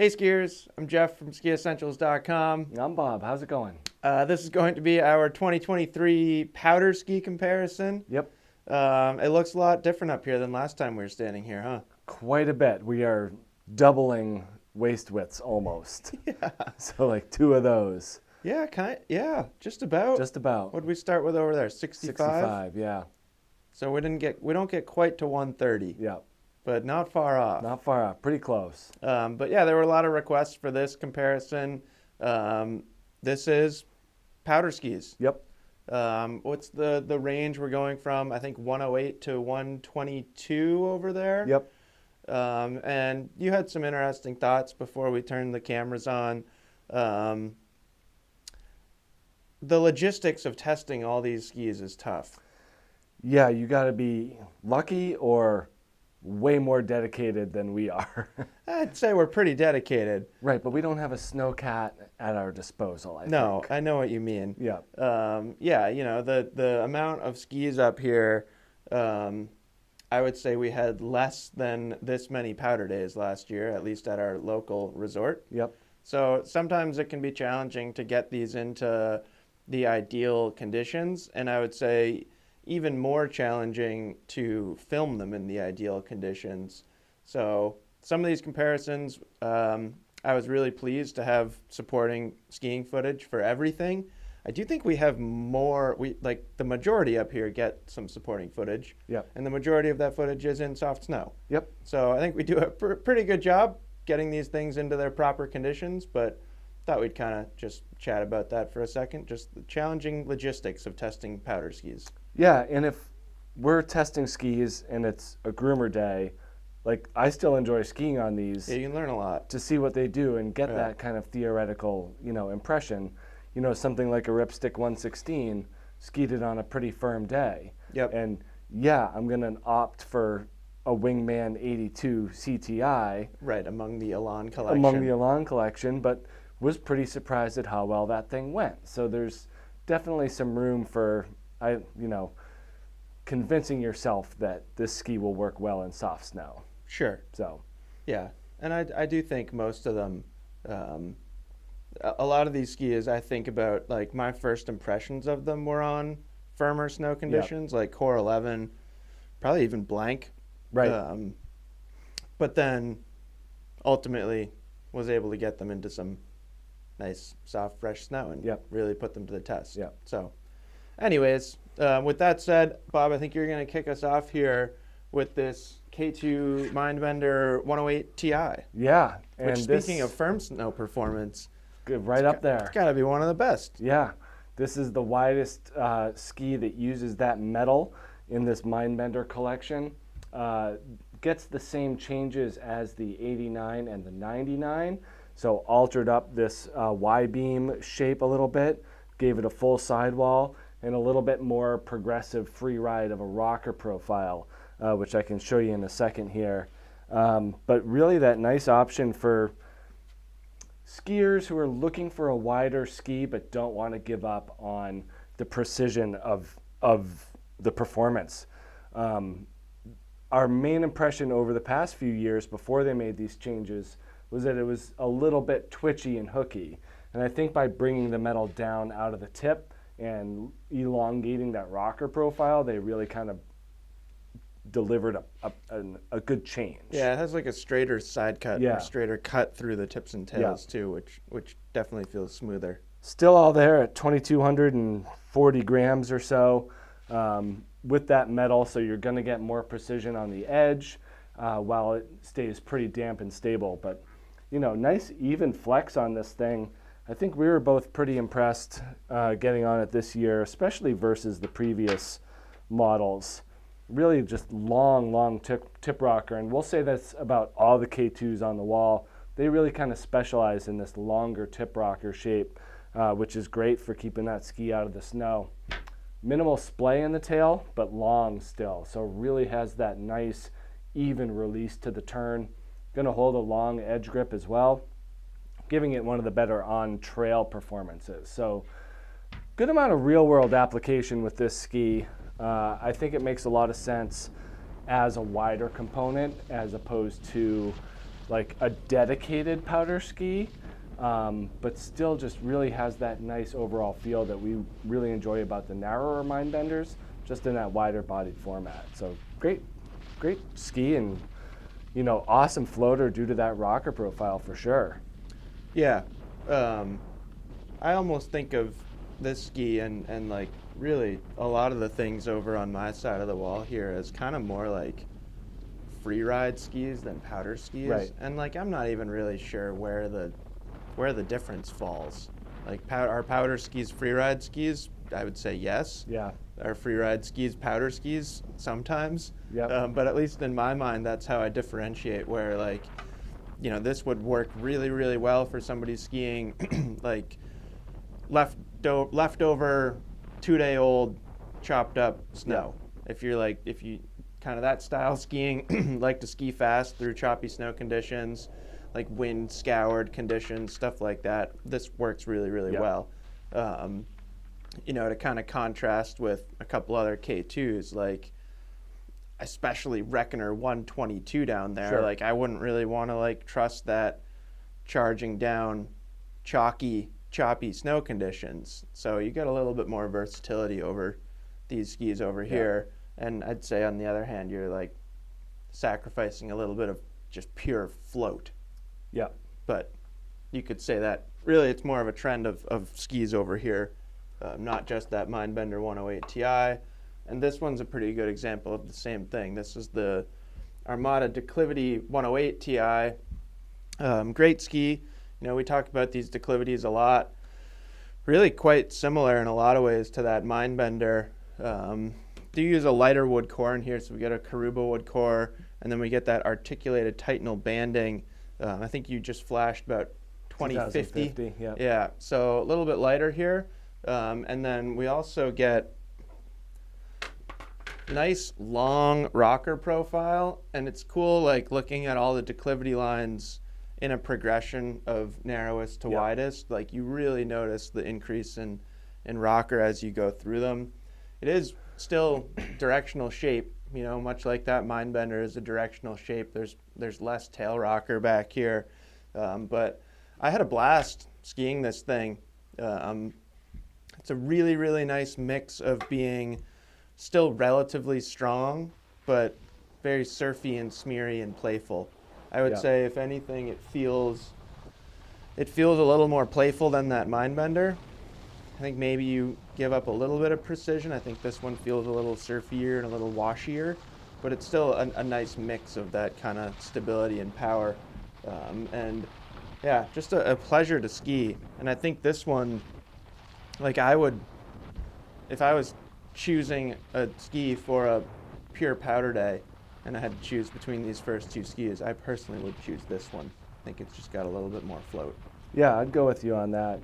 Hey skiers, I'm Jeff from skiessentials.com. I'm Bob. How's it going? This is going to be our 2023 powder ski comparison. Yep. It looks a lot different up here than last time we were standing here, huh? Quite a bit. We are doubling waist widths almost. Yeah. So like two of those. Yeah, just about. Just about. What did we start with over there? 65? 65, yeah. So we don't get quite to 130. Yeah. But not far off. Not far off. Pretty close. But yeah, there were a lot of requests for this comparison. This is powder skis. Yep. What's the range we're going from? I think 108 to 122 over there. Yep. And you had some interesting thoughts before we turned the cameras on. The logistics of testing all these skis is tough. Yeah, you got to be lucky or way more dedicated than we are. I'd say we're pretty dedicated. Right, but we don't have a snowcat at our disposal, I think. No, I know what you mean. Yeah. Yeah, you know, the amount of skis up here, I would say we had less than this many powder days last year, at least at our local resort. Yep. So sometimes it can be challenging to get these into the ideal conditions, and I would say even more challenging to film them in the ideal conditions. So some of these comparisons, I was really pleased to have supporting skiing footage for everything. I do think we have more, like the majority up here get some supporting footage. Yep. And the majority of that footage is in soft snow. Yep. So I think we do a pretty good job getting these things into their proper conditions, but thought we'd kind of just chat about that for a second, just the challenging logistics of testing powder skis. Yeah, and if we're testing skis and it's a groomer day, like I still enjoy skiing on these. Yeah, you can learn a lot. To see what they do and get Yeah. that kind of theoretical, impression. Something like a Ripstick 116 skied it on a pretty firm day. Yep. And yeah, I'm going to opt for a Wingman 82 CTI. Right, among the Elan collection. Among the Elan collection, but was pretty surprised at how well that thing went. So there's definitely some room for, convincing yourself that this ski will work well in soft snow. Sure. So. Yeah, and I do think most of them, a lot of these skis, I think about, like, my first impressions of them were on firmer snow conditions, like Core 11, probably even Blank. Right. But then ultimately was able to get them into some nice, soft, fresh snow and really put them to the test. Yep. So anyways, with that said, Bob, I think you're going to kick us off here with this K2 Mindbender 108 Ti. Yeah. Which, speaking of firm snow performance, right up there. It's got to be one of the best. Yeah. This is the widest ski that uses that metal in this Mindbender collection. Gets the same changes as the 89 and the 99. So altered up this Y-beam shape a little bit, gave it a full sidewall, and a little bit more progressive free ride of a rocker profile, which I can show you in a second here. But really that nice option for skiers who are looking for a wider ski but don't want to give up on the precision of the performance. Our main impression over the past few years before they made these changes was that it was a little bit twitchy and hooky. And I think by bringing the metal down out of the tip and elongating that rocker profile, they really kind of delivered a good change. Yeah, it has like a straighter side cut, Yeah. or straighter cut through the tips and tails too, which definitely feels smoother. Still all there at 2,240 grams or so with that metal, so you're going to get more precision on the edge while it stays pretty damp and stable. But, nice even flex on this thing. I think we were both pretty impressed getting on it this year, especially versus the previous models. Really just long tip rocker, and we'll say that's about all the K2s on the wall. They really kind of specialize in this longer tip rocker shape, which is great for keeping that ski out of the snow. Minimal splay in the tail, but long still, so really has that nice even release to the turn. Going to hold a long edge grip as well, giving it one of the better on-trail performances. So good amount of real-world application with this ski. I think it makes a lot of sense as a wider component as opposed to like a dedicated powder ski, but still just really has that nice overall feel that we really enjoy about the narrower Mindbenders, just in that wider bodied format. So great ski, and awesome floater due to that rocker profile for sure. Yeah, I almost think of this ski and like really a lot of the things over on my side of the wall here as kind of more like free ride skis than powder skis. Right. And like I'm not even really sure where the difference falls. Like are powder skis free ride skis? I would say yes. Yeah. Are free ride skis powder skis? Sometimes. Yeah. But at least in my mind, that's how I differentiate. Where like, this would work really, really well for somebody skiing like leftover 2-day-old chopped up snow. Yeah. If you kind of that style skiing, like to ski fast through choppy snow conditions, like wind scoured conditions, stuff like that, this works really, really well. To kind of contrast with a couple other K2s, like especially Reckoner 122 down there. Sure. Like I wouldn't really want to like trust that charging down choppy snow conditions. So you get a little bit more versatility over these skis over here. And I'd say on the other hand, you're like sacrificing a little bit of just pure float. Yeah. But you could say that really it's more of a trend of skis over here, not just that Mindbender 108 Ti. And this one's a pretty good example of the same thing. This is the Armada Declivity 108 Ti. Great ski. We talked about these declivities a lot. Really quite similar in a lot of ways to that Mindbender. Do use a lighter wood core in here, so we get a Karuba wood core, and then we get that articulated Titanal banding. I think you just flashed about 2050. Yeah, so a little bit lighter here. And then we also get nice long rocker profile, and it's cool like looking at all the declivity lines in a progression of narrowest to widest. Like you really notice the increase in rocker as you go through them. It is still directional shape, much like that Mindbender is a directional shape. There's less tail rocker back here, but I had a blast skiing this thing. It's a really, really nice mix of being still relatively strong, but very surfy and smeary and playful. I would say, if anything, it feels a little more playful than that Mindbender. I think maybe you give up a little bit of precision. I think this one feels a little surfier and a little washier, but it's still a nice mix of that kind of stability and power. And yeah, just a pleasure to ski. And I think this one, like if I was choosing a ski for a pure powder day and I had to choose between these first two skis, I personally would choose this one. I think it's just got a little bit more float. Yeah, I'd go with you on that.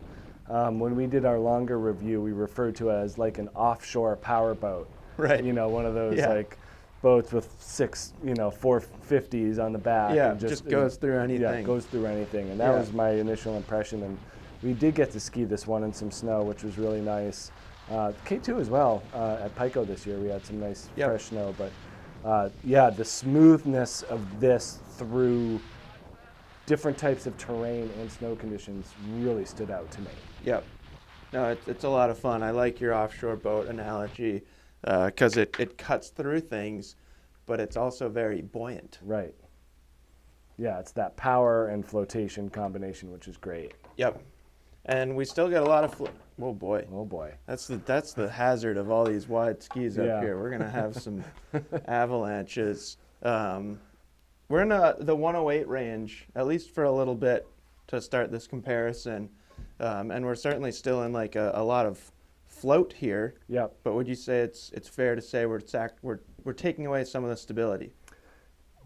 When we did our longer review, we referred to it as like an offshore power boat. Right. One of those like boats with 6, 450s on the back. Yeah, and just goes through anything. Yeah, goes through anything. And that was my initial impression. And we did get to ski this one in some snow, which was really nice. K2 as well. At Pico this year, we had some nice fresh snow. But the smoothness of this through different types of terrain and snow conditions really stood out to me. Yep. No, it's a lot of fun. I like your offshore boat analogy because it cuts through things, but it's also very buoyant. Right. Yeah, it's that power and flotation combination, which is great. Yep. And we still get a lot of oh boy. Oh boy. That's the hazard of all these wide skis up here. We're gonna have some avalanches. We're in the 108 range, at least for a little bit, to start this comparison. And we're certainly still in like a lot of float here. Yep. But would you say it's fair to say we're taking away some of the stability?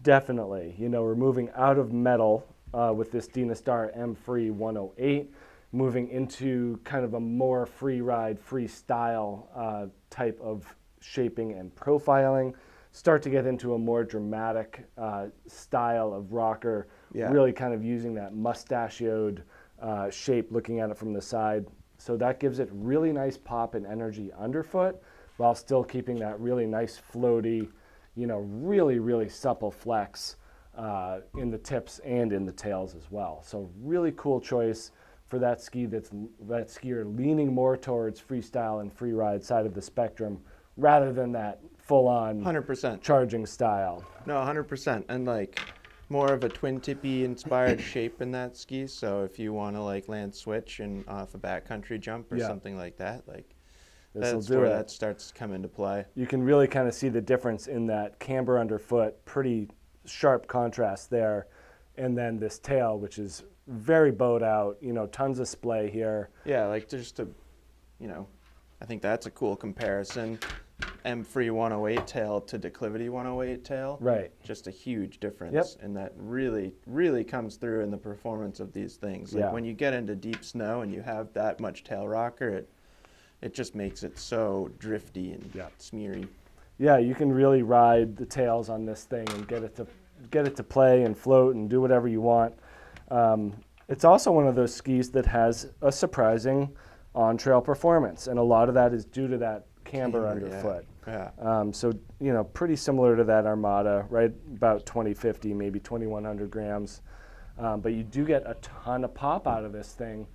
Definitely. We're moving out of metal with this Dynastar M-Free 108, moving into kind of a more free ride, freestyle type of shaping and profiling. Start to get into a more dramatic style of rocker, really kind of using that mustachioed shape, looking at it from the side. So that gives it really nice pop and energy underfoot, while still keeping that really nice floaty, really, really supple flex in the tips and in the tails as well. So really cool choice for that skier leaning more towards freestyle and free ride side of the spectrum rather than that full-on 100%. charging style. No, 100%. And like more of a twin tippy inspired shape in that ski. So if you want to like land switch and off a backcountry jump or something like that, like that's where that starts to come into play. You can really kind of see the difference in that camber underfoot, pretty sharp contrast there, and then this tail, which is very bowed out, you know, tons of splay here. Yeah, like just to, you know, I think that's a cool comparison. M-Free 108 tail to Declivity 108 tail. Right. Just a huge difference. Yep. And that really, really comes through in the performance of these things. Like when you get into deep snow and you have that much tail rocker, it just makes it so drifty and smeary. Yeah, you can really ride the tails on this thing and get it to play and float and do whatever you want. It's also one of those skis that has a surprising on-trail performance, and a lot of that is due to that camber underfoot. So, you know, pretty similar to that Armada, right about 2050, maybe 2100 grams. But you do get a ton of pop out of this thing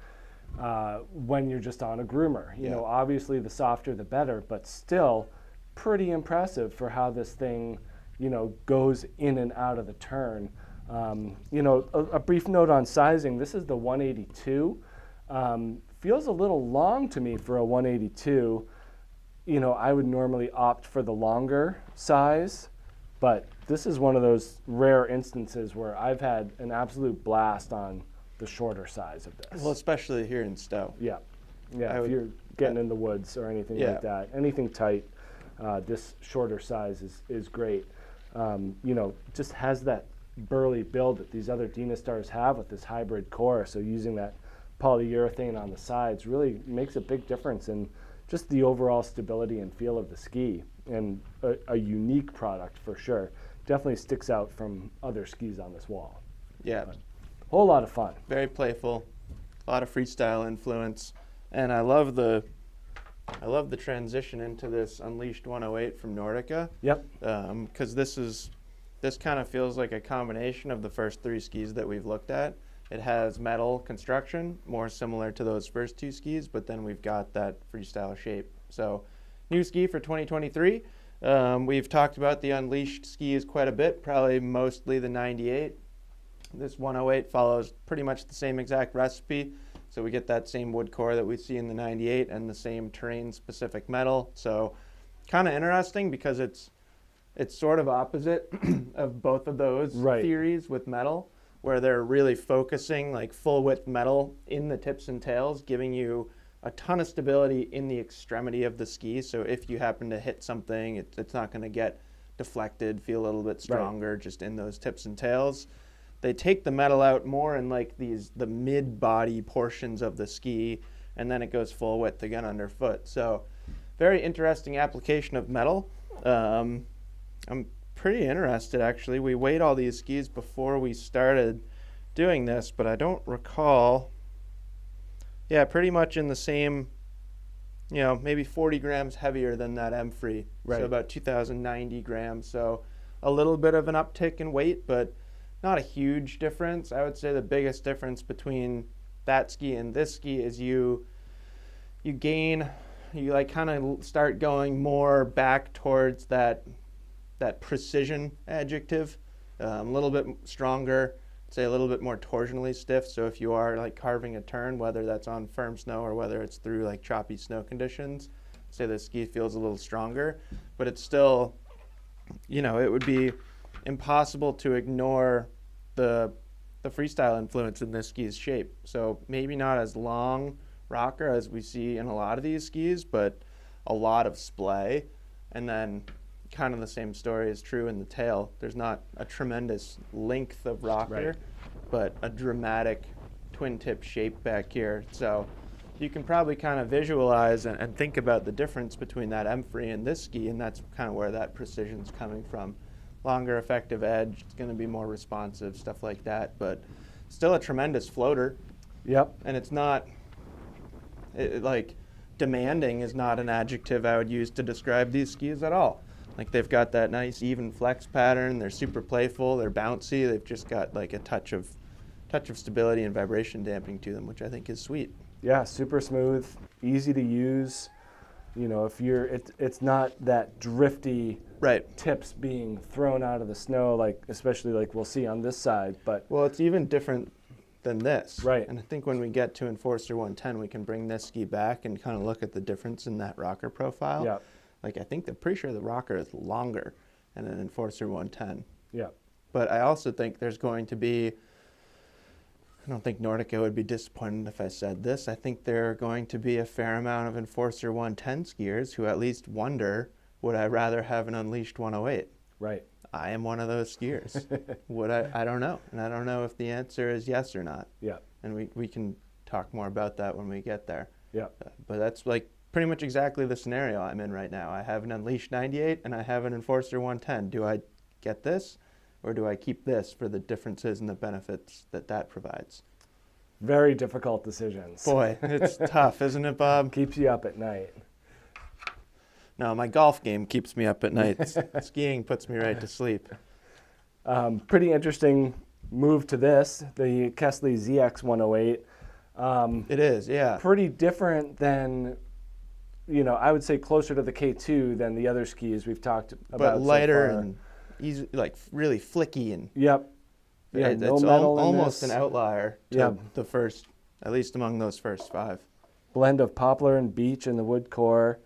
when you're just on a groomer. You know, obviously the softer the better, but still pretty impressive for how this thing, you know, goes in and out of the turn. You know, a brief note on sizing. This is the 182. Feels a little long to me for a 182. You know, I would normally opt for the longer size, but this is one of those rare instances where I've had an absolute blast on the shorter size of this. Well, especially here in Stowe. Yeah, if you're getting in the woods or anything like that, anything tight, this shorter size is great. You know, just has that burly build that these other Dynastars have with this hybrid core, so using that polyurethane on the sides really makes a big difference in just the overall stability and feel of the ski, and a unique product for sure. Definitely sticks out from other skis on this wall. Yeah. Whole lot of fun. Very playful, a lot of freestyle influence, and I love the transition into this Unleashed 108 from Nordica. Yep. Because this kind of feels like a combination of the first three skis that we've looked at. It has metal construction, more similar to those first two skis, but then we've got that freestyle shape. So, new ski for 2023. We've talked about the Unleashed skis quite a bit, probably mostly the 98. This 108 follows pretty much the same exact recipe. So we get that same wood core that we see in the 98 and the same terrain-specific metal. So kind of interesting because it's sort of opposite of both of those theories with metal, where they're really focusing like full width metal in the tips and tails, giving you a ton of stability in the extremity of the ski. So if you happen to hit something, it's not going to get deflected, feel a little bit stronger just in those tips and tails. They take the metal out more in like the mid-body portions of the ski, and then it goes full width again underfoot. So very interesting application of metal. I'm pretty interested, actually. We weighed all these skis before we started doing this, but I don't recall. Yeah, pretty much in the same, you know, maybe 40 grams heavier than that M-Free. So about 2,090 grams. So a little bit of an uptick in weight, but not a huge difference. I would say the biggest difference between that ski and this ski is you like kind of start going more back towards that precision adjective, a little bit stronger, say a little bit more torsionally stiff. So if you are like carving a turn, whether that's on firm snow or whether it's through like choppy snow conditions, say the ski feels a little stronger, but it's still, you know, it would be impossible to ignore the freestyle influence in this ski's shape. So maybe not as long rocker as we see in a lot of these skis, but a lot of splay. And then kind of the same story is true in the tail. There's not a tremendous length of rocker, but a dramatic twin tip shape back here. So you can probably kind of visualize and think about the difference between that M-Free and this ski, and that's kind of where that precision's coming from. Longer effective edge, it's going to be more responsive, stuff like that, but still a tremendous floater. Yep. And it's not, like, demanding is not an adjective I would use to describe these skis at all. Like they've got that nice even flex pattern. They're super playful. They're bouncy. They've just got like a touch of stability and vibration dampening to them, which I think is sweet. Yeah, super smooth, easy to use. You know, if you're, it's not that drifty tips being thrown out of the snow, like especially like we'll see on this side. But well, it's even different than this. Right. And I think when we get to Enforcer 110, we can bring this ski back and kind of look at the difference in that rocker profile. Yeah. Like I'm pretty sure the rocker is longer than an Enforcer 110. Yeah. But I also think there's going to be, I don't think Nordica would be disappointed if I said this. I think there are going to be a fair amount of Enforcer 110 skiers who at least wonder, would I rather have an Unleashed 108? Right. I am one of those skiers. Would I don't know. And I don't know if the answer is yes or not. Yeah. And we can talk more about that when we get there. Yeah. But that's like pretty much exactly the scenario I'm in right now. I have an Unleashed 98 and I have an Enforcer 110. Do I get this? Or do I keep this for the differences and the benefits that provides? Very difficult decisions. Boy, it's tough, isn't it, Bob? Keeps you up at night. No, my golf game keeps me up at night. Skiing puts me right to sleep. Pretty interesting move to this, the Kastle ZX108. It is, yeah. Pretty different than, you know, I would say closer to the K2 than the other skis we've talked about. But lighter so far. and easy, like really flicky and. Yep. Yeah, it's no metal almost in an this. outlier to the first, at least among those first 5. Blend of poplar and beech in the wood core.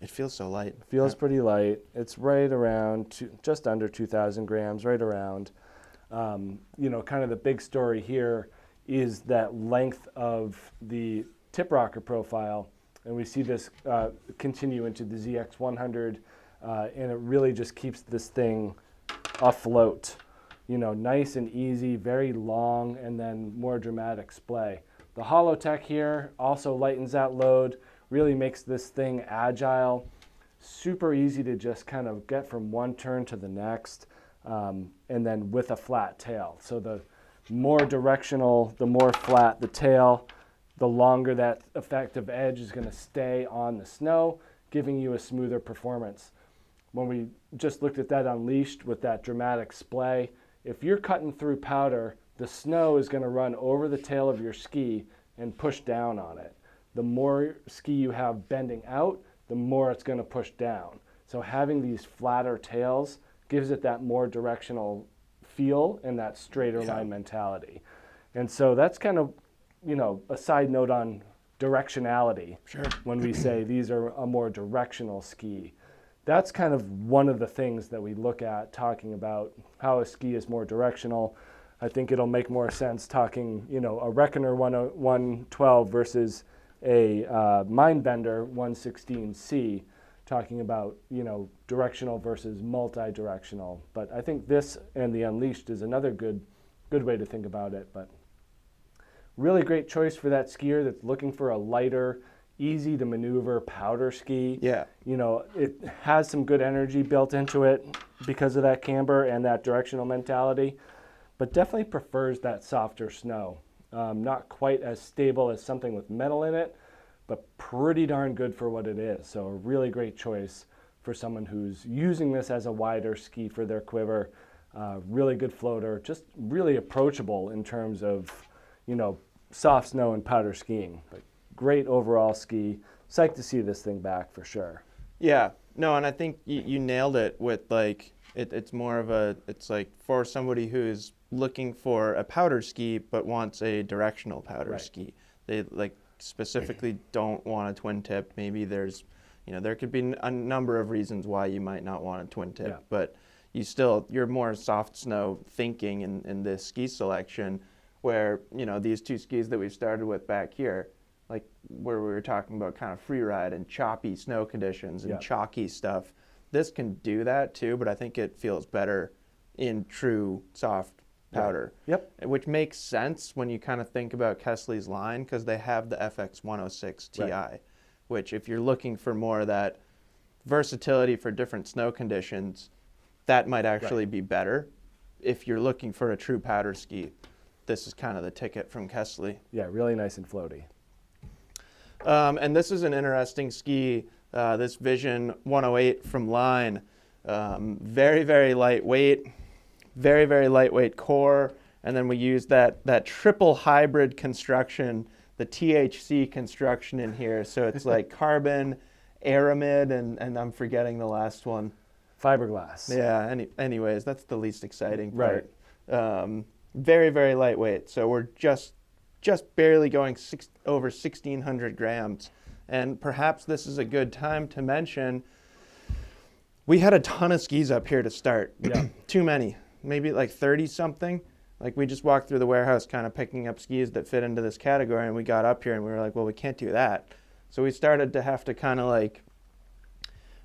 It feels so light. Feels pretty light. It's right around just under 2,000 grams, right around. You know, kind of the big story here is that length of the tip rocker profile, and we see this continue into the ZX100, and it really just keeps this thing afloat. You know, nice and easy, very long, and then more dramatic splay. The hollow tech here also lightens that load, really makes this thing agile, super easy to just kind of get from one turn to the next, and then with a flat tail. So the more directional, the more flat the tail, the longer that effective edge is going to stay on the snow, giving you a smoother performance. When we just looked at that Unleashed with that dramatic splay, if you're cutting through powder, the snow is going to run over the tail of your ski and push down on it. The more ski you have bending out, the more it's going to push down. So having these flatter tails gives it that more directional feel and that straighter line mentality. And so that's kind of, you know, a side note on directionality. Sure. When we say these are a more directional ski. That's kind of one of the things that we look at talking about how a ski is more directional. I think it'll make more sense talking, you know, a Reckoner 112 versus a Mindbender 116C, talking about, you know, directional versus multi-directional. But I think this and the Unleashed is another good way to think about it. But really great choice for that skier that's looking for a lighter, easy to maneuver powder ski. Yeah. You know, it has some good energy built into it because of that camber and that directional mentality, but definitely prefers that softer snow. Not quite as stable as something with metal in it, but pretty darn good for what it is. So a really great choice for someone who's using this as a wider ski for their quiver. Really good floater, just really approachable in terms of, you know, soft snow and powder skiing. But great overall ski. Psyched to see this thing back for sure. Yeah. No, and I think you nailed it with like, it's more of a, it's like for somebody who's looking for a powder ski but wants a directional powder ski. They like specifically don't want a twin tip. Maybe there's, you know, there could be a number of reasons why you might not want a twin tip, but you're more soft snow thinking in this ski selection where, you know, these two skis that we've started with back here, like where we were talking about kind of free ride and choppy snow conditions and chalky stuff. This can do that too, but I think it feels better in true soft powder. Yep. Which makes sense when you kind of think about Kastle's line because they have the FX106 Ti, which if you're looking for more of that versatility for different snow conditions, that might actually be better. If you're looking for a true powder ski, this is kind of the ticket from Kastle. Yeah, really nice and floaty. And this is an interesting ski, this Vision 108 from Line. Very, very lightweight, very, very lightweight core. And then we use that triple hybrid construction, the THC construction in here. So it's like carbon, aramid, and I'm forgetting the last one. Fiberglass. Yeah, anyways, that's the least exciting part. Right. Very, very lightweight. So we're just barely going over 1,600 grams. And perhaps this is a good time to mention, we had a ton of skis up here to start. Yeah. Too many. Maybe like 30 something. Like we just walked through the warehouse kind of picking up skis that fit into this category, and we got up here and we were like, well, we can't do that. So we started to have to kind of like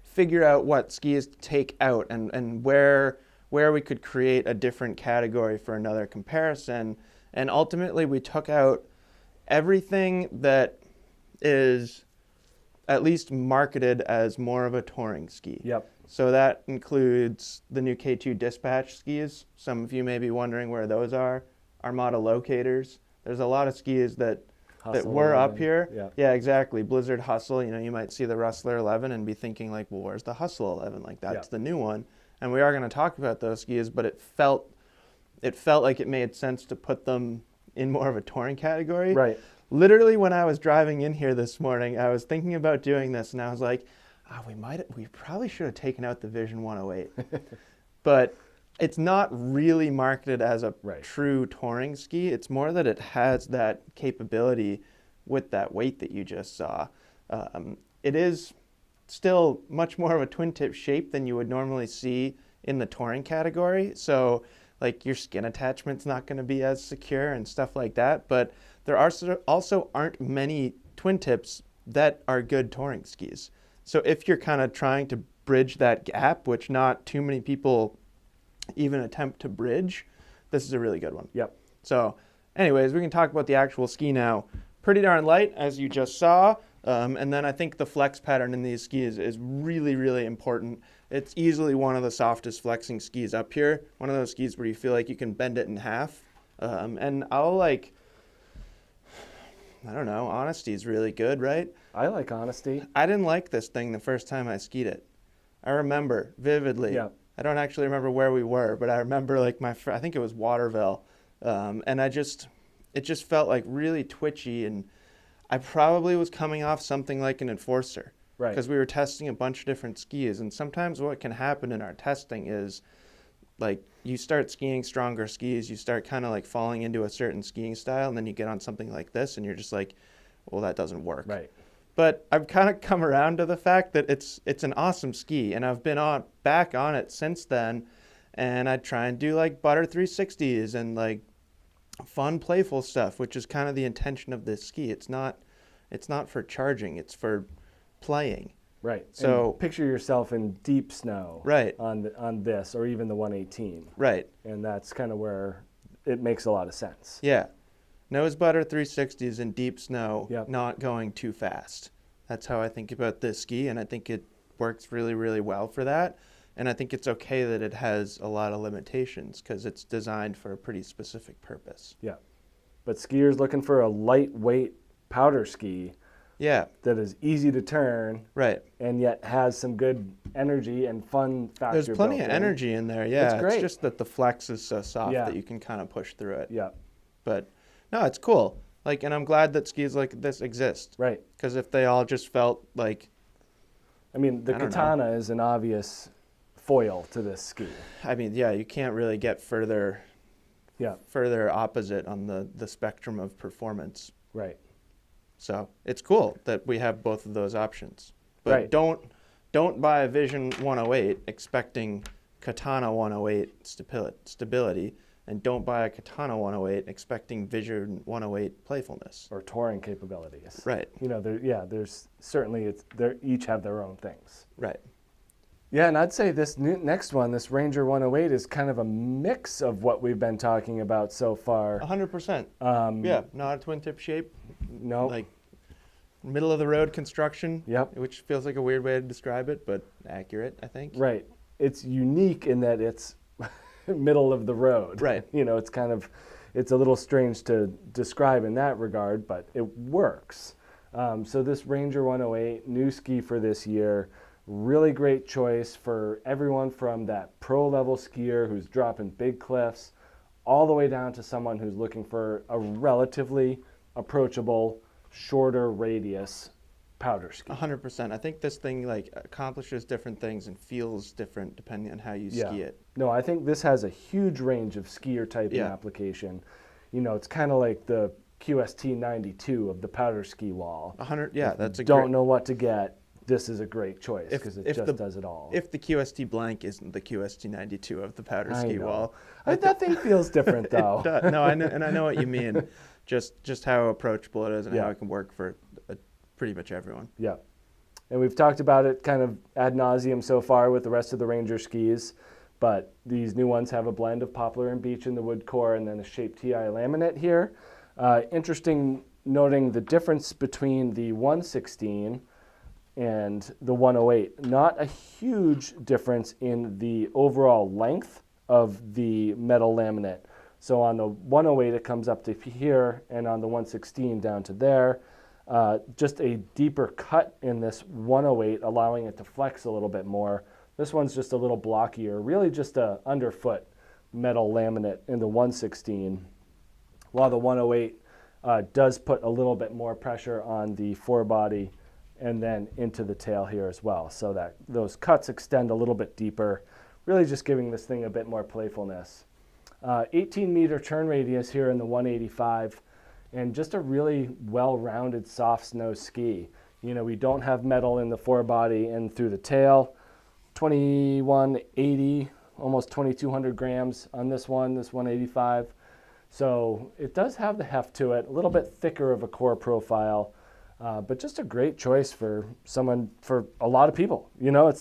figure out what skis to take out and where we could create a different category for another comparison. And ultimately we took out everything that is at least marketed as more of a touring ski. Yep. So that includes the new K2 Dispatch skis. Some of you may be wondering where those are. Armada locators. There's a lot of skis that were up here. Yep. Yeah, exactly. Blizzard Hustle. You know, you might see the Rustler 11 and be thinking like, well, where's the Hustle 11? Like that's Yep. the new one. And we are going to talk about those skis, but it felt like it made sense to put them in more of a touring category. Right. Literally, when I was driving in here this morning, I was thinking about doing this, and I was like, we probably should have taken out the Vision 108. But it's not really marketed as a true touring ski. It's more that it has that capability with that weight that you just saw. It is still much more of a twin tip shape than you would normally see in the touring category. So like your skin attachment's not going to be as secure and stuff like that. But there also aren't many twin tips that are good touring skis. So if you're kind of trying to bridge that gap, which not too many people even attempt to bridge, this is a really good one. Yep. So anyways, we can talk about the actual ski now. Pretty darn light, as you just saw. And then I think the flex pattern in these skis is really, really important. It's easily one of the softest flexing skis up here. One of those skis where you feel like you can bend it in half. And I don't know, honesty is really good, right? I like honesty. I didn't like this thing the first time I skied it. I remember vividly. Yeah. I don't actually remember where we were, but I remember like I think it was Waterville. And it just felt like really twitchy, and I probably was coming off something like an Enforcer. Right. Because we were testing a bunch of different skis, and sometimes what can happen in our testing is like you start skiing stronger skis, you start kind of like falling into a certain skiing style, and then you get on something like this and you're just like, well, that doesn't work. Right. But I've kind of come around to the fact that it's an awesome ski, and I've been back on it since then, and I try and do like butter 360s and like fun, playful stuff, which is kind of the intention of this ski. It's not for charging, it's for playing. Right. So and picture yourself in deep snow. Right. On this, or even the 118. Right. And that's kind of where it makes a lot of sense. Yeah. Nose butter 360s in deep snow, Yep. not going too fast. That's how I think about this ski, and I think it works really, really well for that. And I think it's okay that it has a lot of limitations because it's designed for a pretty specific purpose. Yeah. But skiers looking for a lightweight powder ski Yeah. that is easy to turn, Right. and yet has some good energy and fun factor. There's plenty of built in. energy in there, yeah. It's great. It's just that the flex is so soft Yeah. that you can kind of push through it. Yeah. But no, it's cool. Like, and I'm glad that skis like this exist. Right. Because if they all just felt like, I mean, the I don't Katana is an obvious foil to this ski. I mean, yeah, you can't really get further Yeah. opposite on the spectrum of performance. Right. So it's cool that we have both of those options. But Right. don't buy a Vision 108 expecting Katana 108 stability, and don't buy a Katana 108 expecting Vision 108 playfulness. Or touring capabilities. Right. You know, there's certainly, they each have their own things. Right. Yeah, and I'd say this next one, this Ranger 108, is kind of a mix of what we've been talking about so far. 100%. Yeah, not a twin tip shape. No. Like middle of the road construction. Yep. Which feels like a weird way to describe it, but accurate, I think. Right. It's unique in that it's middle of the road. Right. You know, it's a little strange to describe in that regard, but it works. So this Ranger 108, new ski for this year, Really great choice for everyone from that pro level skier who's dropping big cliffs all the way down to someone who's looking for a relatively approachable, shorter radius powder ski. 100%. I think this thing like accomplishes different things and feels different depending on how you ski it. No, I think this has a huge range of skier type application. You know, it's kind of like the QST 92 of the powder ski wall. 100. Yeah, that's a don't know what to get. This is a great choice because it just does it all. If the QST Blank isn't the QST 92 of the powder ski wall. That thing feels different though. No, I know what you mean. Just how approachable it is and how it can work for pretty much everyone. Yeah. And we've talked about it kind of ad nauseum so far with the rest of the Ranger skis, but these new ones have a blend of poplar and beech in the wood core and then a shaped TI laminate here. Interesting noting the difference between the 116 and the 108. Not a huge difference in the overall length of the metal laminate. So on the 108 it comes up to here, and on the 116 down to there. Just a deeper cut in this 108, allowing it to flex a little bit more. This one's just a little blockier, really just a underfoot metal laminate in the 116, while the 108 does put a little bit more pressure on the forebody and then into the tail here as well, so that those cuts extend a little bit deeper, really just giving this thing a bit more playfulness. 18 meter turn radius here in the 185, and just a really well-rounded soft snow ski. You know, we don't have metal in the forebody and through the tail. 2180, almost 2200 grams on this 185. So it does have the heft to it, a little bit thicker of a core profile, but just a great choice for a lot of people. You know,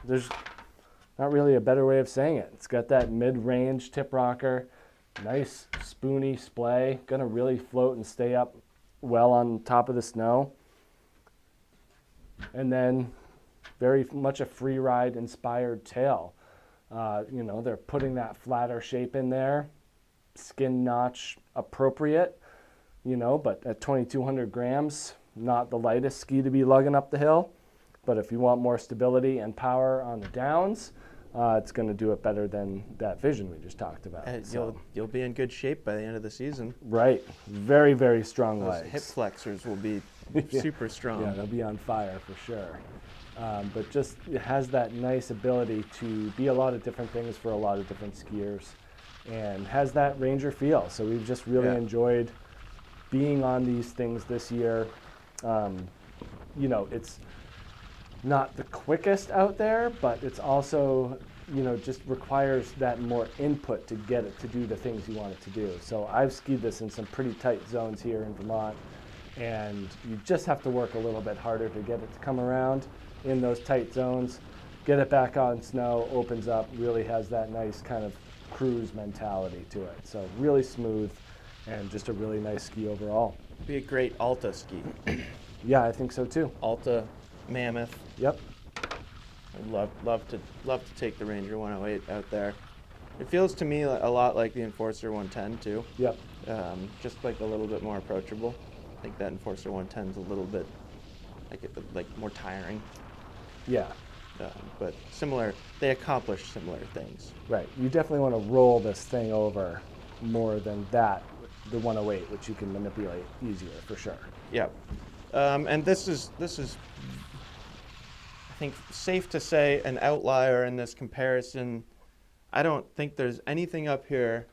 there's not really a better way of saying it. It's got that mid-range tip rocker, nice spoony splay, gonna really float and stay up well on top of the snow. And then very much a free ride inspired tail. You know, they're putting that flatter shape in there, skin notch appropriate, you know, but at 2200 grams, not the lightest ski to be lugging up the hill. But if you want more stability and power on the downs, it's going to do it better than that Vision we just talked about. You'll be in good shape by the end of the season. Right. Very, very strong Those legs. hip flexors will be super strong. Yeah, they'll be on fire for sure. But just it has that nice ability to be a lot of different things for a lot of different skiers, and has that Ranger feel. So we've just really enjoyed being on these things this year. You know, it's not the quickest out there, but it's also, you know, just requires that more input to get it to do the things you want it to do. So I've skied this in some pretty tight zones here in Vermont, and you just have to work a little bit harder to get it to come around in those tight zones, get it back on snow, opens up, really has that nice kind of cruise mentality to it. So really smooth and just a really nice ski overall. Be a great Alta ski. Yeah, I think so too. Alta, Mammoth. Yep. I'd love to take the Ranger 108 out there. It feels to me a lot like the Enforcer 110 too. Yep. Just like a little bit more approachable. I think that Enforcer 110 is a little bit like more tiring. Yeah. But similar, they accomplish similar things. Right. You definitely want to roll this thing over more than that, the 108, which you can manipulate easier for sure. Yeah. And this is I think safe to say an outlier in this comparison. I don't think there's anything up here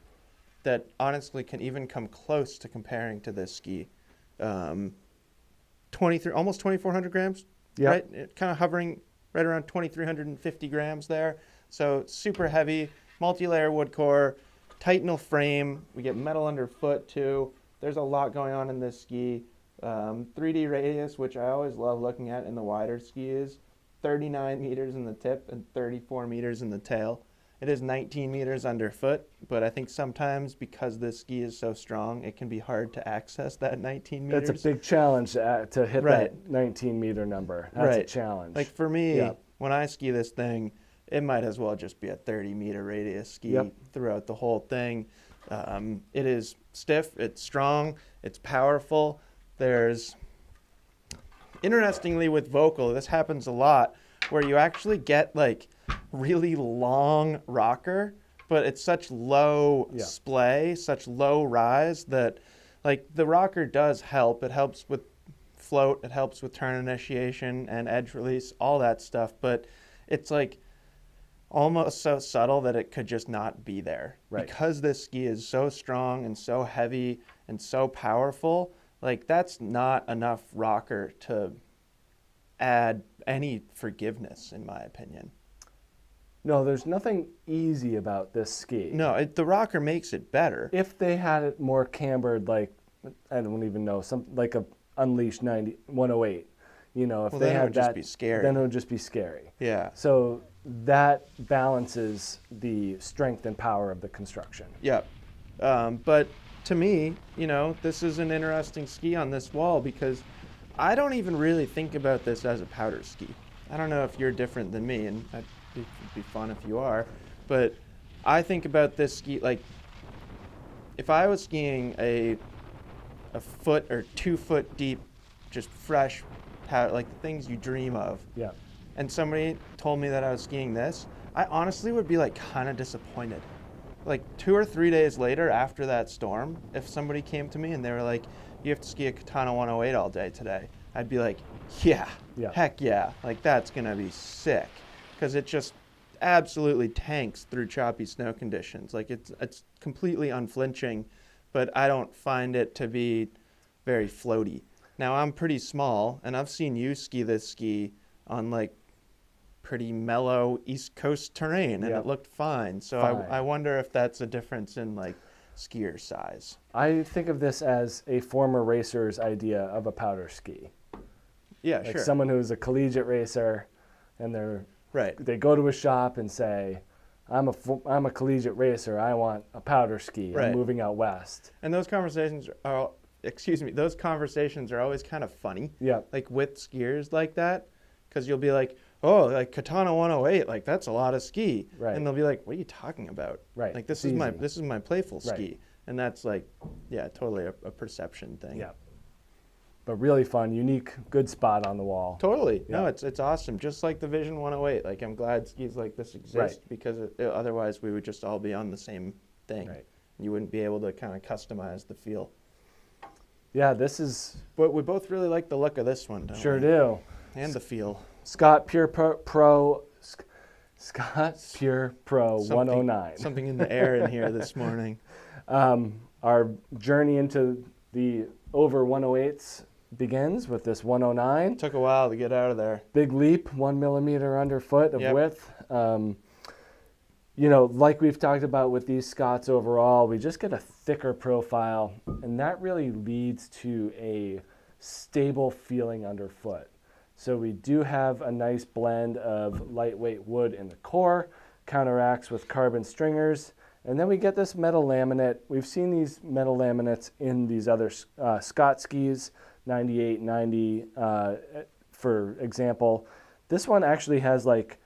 that honestly can even come close to comparing to this ski. 23, almost 2,400 grams, right? Kind of hovering right around 2,350 grams there. So super heavy, multi-layer wood core, Titanal frame. We get metal underfoot too. There's a lot going on in this ski. 3D radius, which I always love looking at in the wider skis, 39 meters in the tip and 34 meters in the tail. It is 19 meters underfoot, but I think sometimes because this ski is so strong, it can be hard to access that 19 meters. It's a big challenge to hit that 19 meter number. That's a challenge. Like for me, when I ski this thing, it might as well just be a 30 meter radius ski throughout the whole thing. It is stiff, it's strong, it's powerful. Interestingly with Volkl, this happens a lot where you actually get like really long rocker, but it's such low splay, such low rise that like the rocker does help. It helps with float, it helps with turn initiation and edge release, all that stuff, but it's like almost so subtle that it could just not be there. Right. Because this ski is so strong and so heavy and so powerful, like that's not enough rocker to add any forgiveness, in my opinion. No, there's nothing easy about this ski. No, the rocker makes it better. If they had it more cambered, like, I don't even know, something like a Unleashed 108, you know, if they then it had would just be scary. then it would just be scary. Yeah. So that balances the strength and power of the construction. Yep. But to me, you know, this is an interesting ski on this wall because I don't even really think about this as a powder ski. I don't know if you're different than me, and it'd be fun if you are, but I think about this ski like if I was skiing a foot or 2 foot deep, just fresh powder, like the things you dream of. Yeah. And somebody told me that I was skiing this, I honestly would be like kind of disappointed. Like 2 or 3 days later after that storm, if somebody came to me and they were like, you have to ski a Katana 108 all day today, I'd be like, yeah. Heck yeah, like that's gonna be sick. Because it just absolutely tanks through choppy snow conditions. Like it's completely unflinching, but I don't find it to be very floaty. Now I'm pretty small, and I've seen you ski this ski on like pretty mellow East Coast terrain, and it looked fine. So I wonder if that's a difference in like skier size. I think of this as a former racer's idea of a powder ski. Yeah, like sure. Someone who's a collegiate racer, and they go to a shop and say, I'm a collegiate racer, I want a powder ski, I'm moving out west. And those conversations are, those conversations are always kind of funny. Yeah. Like with skiers like that, because you'll be like, oh, like Katana 108, like that's a lot of ski. Right. And they'll be like, what are you talking about? Right. Like this is my playful ski. And that's like, yeah, totally a perception thing. Yeah. But really fun, unique, good spot on the wall. Totally. Yeah. No, it's awesome. Just like the Vision 108. Like I'm glad skis like this exist because otherwise we would just all be on the same thing. Right. You wouldn't be able to kind of customize the feel. Yeah, this is... But we both really like the look of this one, don't we? Sure do. And the feel. Scott Pure Pro 109. Something in the air in here this morning. Our journey into the over 108s begins with this 109. Took a while to get out of there. Big leap, 1 millimeter underfoot of width. You know, like we've talked about with these Scotts overall, we just get a thicker profile, and that really leads to a stable feeling underfoot. So we do have a nice blend of lightweight wood in the core, counteracts with carbon stringers, and then we get this metal laminate. We've seen these metal laminates in these other Scott skis, 98, 90, for example. This one actually has like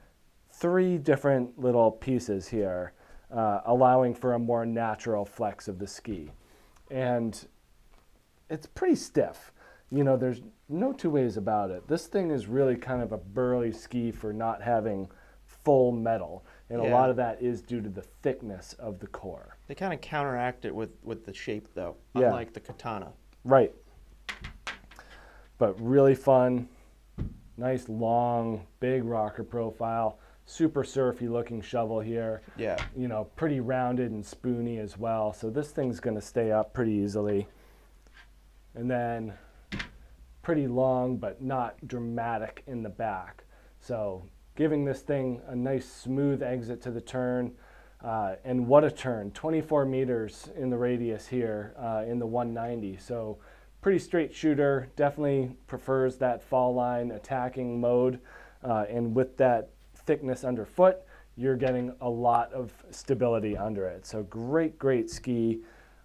3 different little pieces here, allowing for a more natural flex of the ski. And it's pretty stiff. You know, there's no two ways about it. This thing is really kind of a burly ski for not having full metal. And a lot of that is due to the thickness of the core. They kind of counteract it with the shape, though, unlike the Katana. Right. But really fun, nice, long, big rocker profile, super surfy looking shovel here. Yeah. You know, pretty rounded and spoony as well. So this thing's going to stay up pretty easily. And then pretty long, but not dramatic in the back. So giving this thing a nice smooth exit to the turn. And what a turn, 24 meters in the radius here in the 190. So pretty straight shooter, definitely prefers that fall line attacking mode. And with that thickness underfoot, you're getting a lot of stability under it. So great, great ski.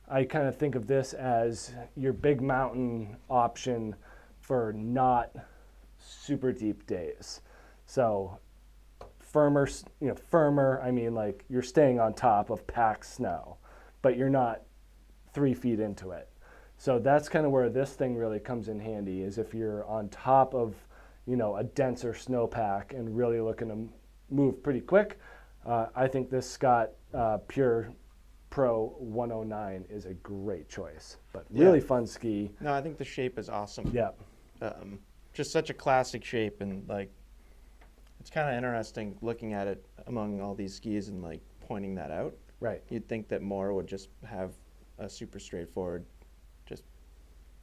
I kind of think of this as your big mountain option for not super deep days. So firmer, I mean like you're staying on top of packed snow, but you're not 3 feet into it. So that's kind of where this thing really comes in handy, is if you're on top of, a denser snowpack and really looking to move pretty quick, I think this Scott Pure Pro 109 is a great choice. But really fun ski. No, I think the shape is awesome. Yeah. Just such a classic shape, and like it's kind of interesting looking at it among all these skis and like pointing that out. Right. You'd think that more would just have a super straightforward, just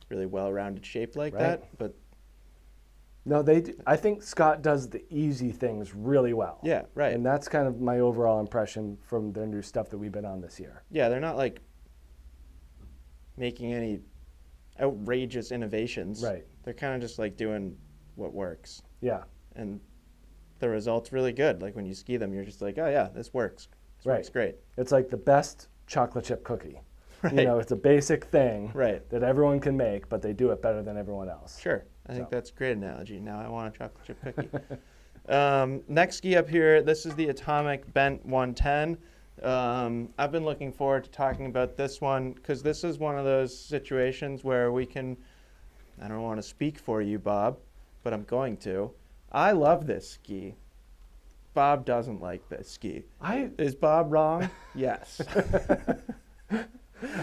really well-rounded shape like that, but no, I think Scott does the easy things really well. Yeah, right. And that's kind of my overall impression from their new stuff that we've been on this year. Yeah, they're not like making any outrageous innovations. Right. They're kind of just like doing what works. Yeah. And the result's really good. Like when you ski them, you're just like, oh yeah, this works. This works great. It's like the best chocolate chip cookie. Right. It's a basic thing that everyone can make, but they do it better than everyone else. Sure. I think that's a great analogy. Now I want a chocolate chip cookie. Next ski up here, this is the Atomic Bent 110. I've been looking forward to talking about this one because this is one of those situations where we can, I don't want to speak for you, Bob, but I'm going to. I love this ski. Bob doesn't like this ski. Is Bob wrong? Yes.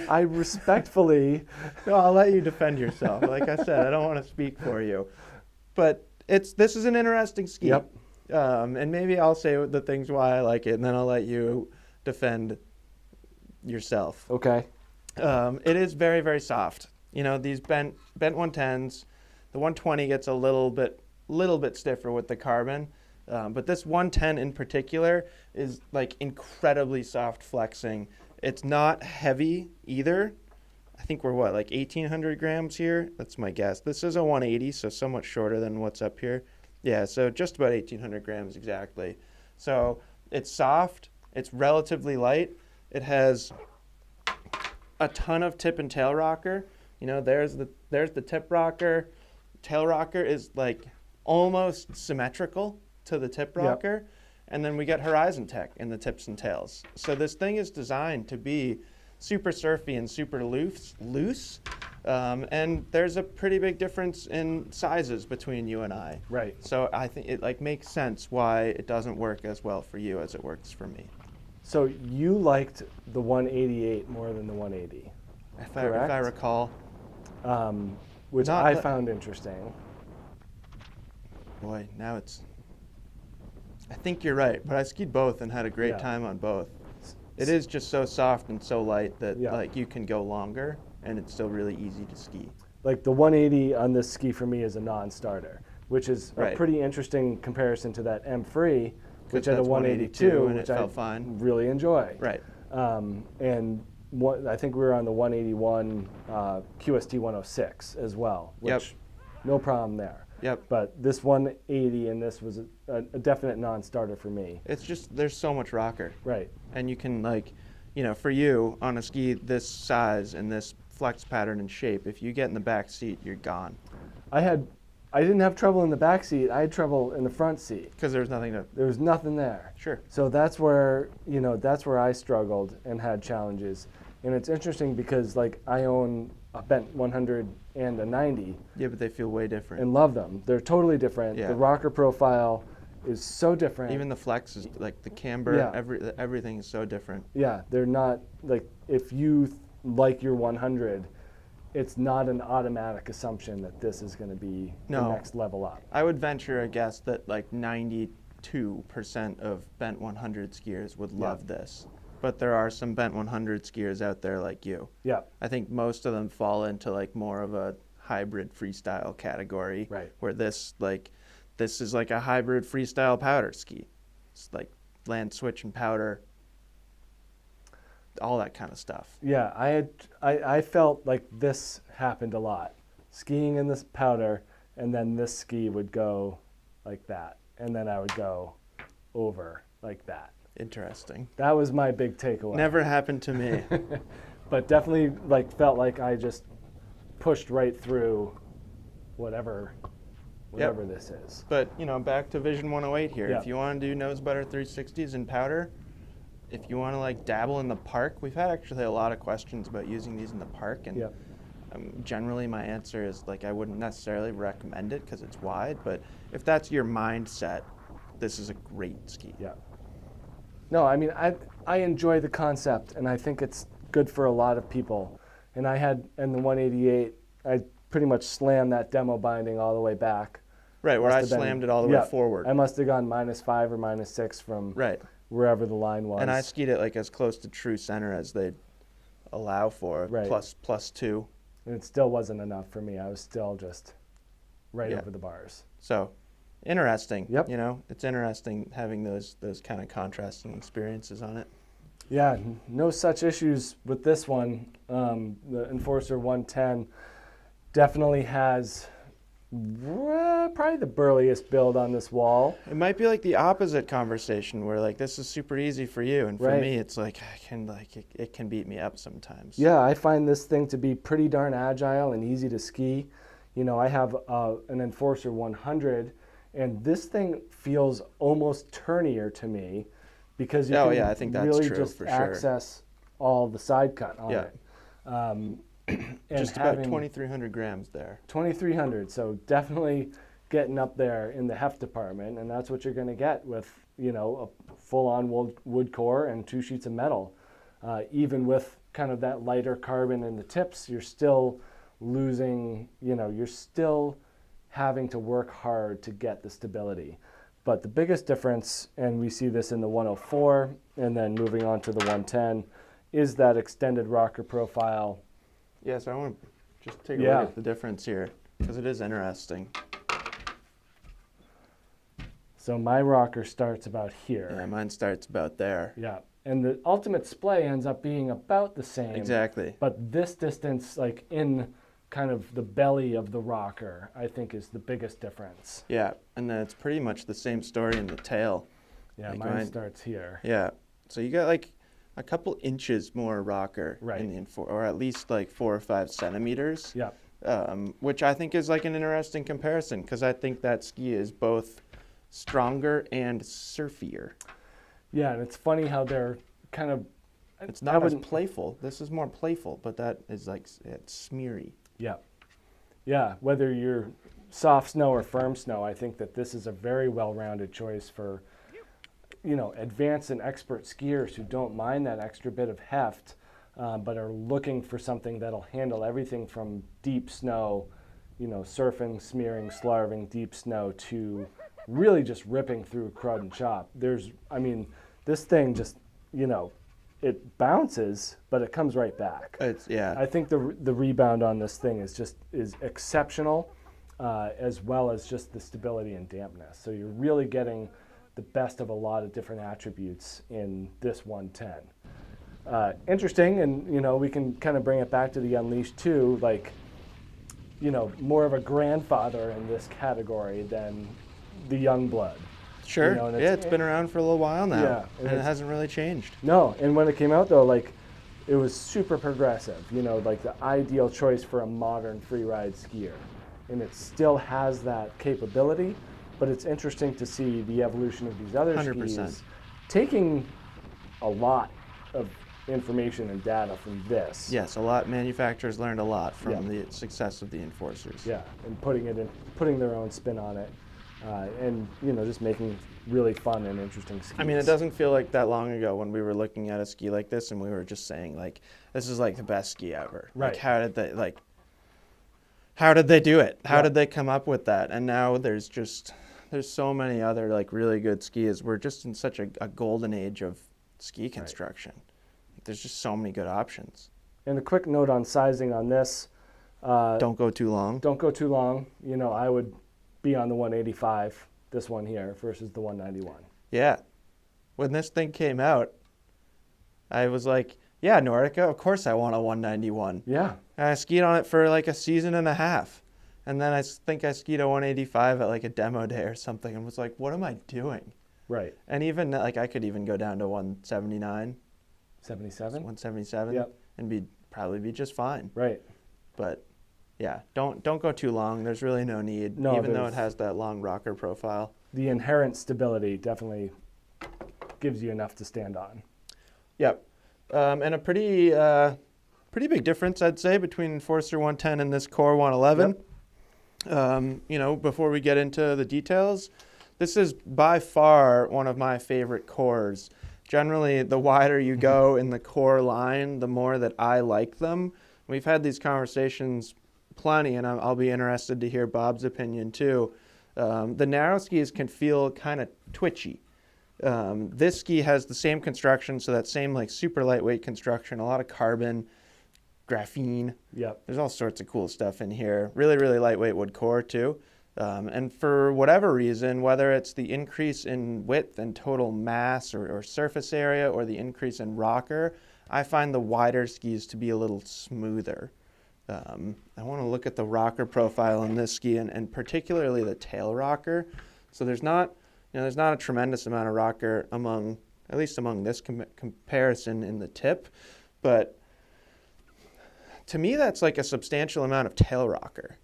I respectfully... No, I'll let you defend yourself. Like I said, I don't want to speak for you. But this is an interesting ski. Yep. And maybe I'll say the things why I like it, and then I'll let you defend yourself. Okay. It is very, very soft. These bent 110s, the 120 gets a little bit stiffer with the carbon. But this 110 in particular is like incredibly soft flexing. It's not heavy either. I think we're like 1,800 grams here? That's my guess. This is a 180, so somewhat shorter than what's up here. Yeah, so just about 1,800 grams exactly. So it's soft. It's relatively light. It has a ton of tip and tail rocker. There's the tip rocker. Tail rocker is like almost symmetrical to the tip rocker. Yep. And then we get Horizon Tech in the tips and tails. So this thing is designed to be super surfy and super loose. And there's a pretty big difference in sizes between you and I. Right. So I think it makes sense why it doesn't work as well for you as it works for me. So you liked the 188 more than the 180, if I recall. Which I found interesting. Boy, now it's... I think you're right, but I skied both and had a great time on both. It is just so soft and so light that like you can go longer and it's still really easy to ski. Like the 180 on this ski for me is a non-starter, which is a pretty interesting comparison to that M-Free, which had a 182, and which I really enjoy. Right. And I think we were on the 181 QST 106 as well, which no problem there. Yep. But this 180 and this was a definite non-starter for me. It's just, there's so much rocker. Right. And you can for you on a ski this size and this flex pattern and shape, if you get in the back seat, you're gone. I didn't have trouble in the back seat. I had trouble in the front seat. Because there was nothing there. Sure. So that's where, I struggled and had challenges. And it's interesting because like I own a Bent 100 and a 90. Yeah, but they feel way different. And love them. They're totally different. Yeah. The rocker profile is so different. Even the flex is like the camber, everything is so different. Yeah, they're not like, if you like your 100, it's not an automatic assumption that this is going to be the next level up. I would venture a guess that like 92% of Bent 100 skiers would love this. But there are some Bent 100 skiers out there like you. Yeah. I think most of them fall into like more of a hybrid freestyle category. Right. Where this is like a hybrid freestyle powder ski. It's like land switch and powder, all that kind of stuff. Yeah, I felt like this happened a lot. Skiing in this powder, and then this ski would go like that, and then I would go over like that. Interesting. That was my big takeaway. Never happened to me. But definitely felt like I just pushed right through whatever this is. But, back to Vision 108 here. Yep. If you want to do nose butter 360s in powder, if you want to dabble in the park, we've had actually a lot of questions about using these in the park, and generally my answer is like I wouldn't necessarily recommend it because it's wide, but if that's your mindset, this is a great ski. Yeah. No, I mean, I enjoy the concept, and I think it's good for a lot of people. And in the 188, I pretty much slammed that demo binding all the way back. Right, where I slammed it all the way forward. I must have gone -5 or -6 from wherever the line was. And I skied it like as close to true center as they allow for, plus 2. And it still wasn't enough for me. I was still just over the bars. So, interesting. Yep. You know, it's interesting having those kind of contrasting experiences on it. Yeah, no such issues with this one. The Enforcer 110 definitely has probably the burliest build on this wall. It might be like the opposite conversation where like this is super easy for you, and for me it's like it can beat me up sometimes. Yeah, I find this thing to be pretty darn agile and easy to ski. You know, I have an Enforcer 100, and this thing feels almost turnier to me because you can I think that's really true, just for sure. access all the side cut on it. And just about 2,300 grams there. 2,300, so definitely getting up there in the heft department, and that's what you're going to get with, you know, a full-on wood core and 2 sheets of metal. Even with kind of that lighter carbon in the tips, you're still losing, you know, you're still having to work hard to get the stability. But the biggest difference, and we see this in the 104 and then moving on to the 110, is that extended rocker profile. Yeah, so I want to just take a look at the difference here because it is interesting. So my rocker starts about here. Yeah, mine starts about there. Yeah, and the ultimate splay ends up being about the same. Exactly. But this distance, like in kind of the belly of the rocker, I think is the biggest difference. Yeah, and then it's pretty much the same story in the tail. Yeah, like mine starts here. Yeah, so you got like a couple inches more rocker in the or at least like 4 or 5 centimeters. Yeah. Which I think is like an interesting comparison because I think that ski is both stronger and surfier. Yeah, and it's funny how they're kind of. It's not as playful. This is more playful, but that is like it's smeary. Yeah. Yeah, whether you're soft snow or firm snow, I think that this is a very well-rounded choice for, you know, advanced and expert skiers who don't mind that extra bit of heft, but are looking for something that'll handle everything from deep snow, you know, surfing, smearing, slarving, deep snow, to really just ripping through crud and chop. I mean, this thing just, you know, it bounces, but it comes right back. I think the rebound on this thing is exceptional, as well as just the stability and dampness. So you're really getting the best of a lot of different attributes in this 110. Interesting, and you know, we can kind of bring it back to the Unleashed too, like, you know, more of a grandfather in this category than the young blood. Sure. You know, it's been around for a little while now. Yeah, and it hasn't really changed. No, and when it came out though, like, it was super progressive, you know, like the ideal choice for a modern freeride skier. And it still has that capability, but it's interesting to see the evolution of these other 100%. skis taking a lot of information and data from this. Yes, a lot. Manufacturers learned a lot from the success of the Enforcers. Yeah, and putting their own spin on it, and you know, just making really fun and interesting skis. I mean, it doesn't feel like that long ago when we were looking at a ski like this and we were just saying like, this is like the best ski ever. Right. Like, how did they do it? How did they come up with that? And now there's so many other like really good skis. We're just in such a golden age of ski construction. There's just so many good options. And a quick note on sizing on this. Don't go too long. Don't go too long. You know, I would be on the 185, this one here, versus the 191. Yeah. When this thing came out, I was like, yeah, Nordica, of course I want a 191. Yeah. And I skied on it for like a season and a half. And then I think I skied a 185 at like a demo day or something and was like, what am I doing? Right. And even like I could even go down to 179. 77? 177. Yep. And probably be just fine. Right. But yeah, don't go too long. There's really no need, even though it has that long rocker profile. The inherent stability definitely gives you enough to stand on. Yep. And a pretty pretty big difference, I'd say, between Enforcer 110 and this Core 111. Yep. Before we get into the details, this is by far one of my favorite cores. Generally, the wider you go in the core line, the more that I like them. We've had these conversations plenty, and I'll be interested to hear Bob's opinion too. The narrow skis can feel kind of twitchy. This ski has the same construction, so that same like super lightweight construction, a lot of carbon, graphene. Yep. There's all sorts of cool stuff in here. Really, really lightweight wood core too. And for whatever reason, whether it's the increase in width and total mass or surface area or the increase in rocker, I find the wider skis to be a little smoother. I want to look at the rocker profile on this ski and particularly the tail rocker. So there's not a tremendous amount of rocker at least among this comparison in the tip, but to me that's like a substantial amount of tail rocker,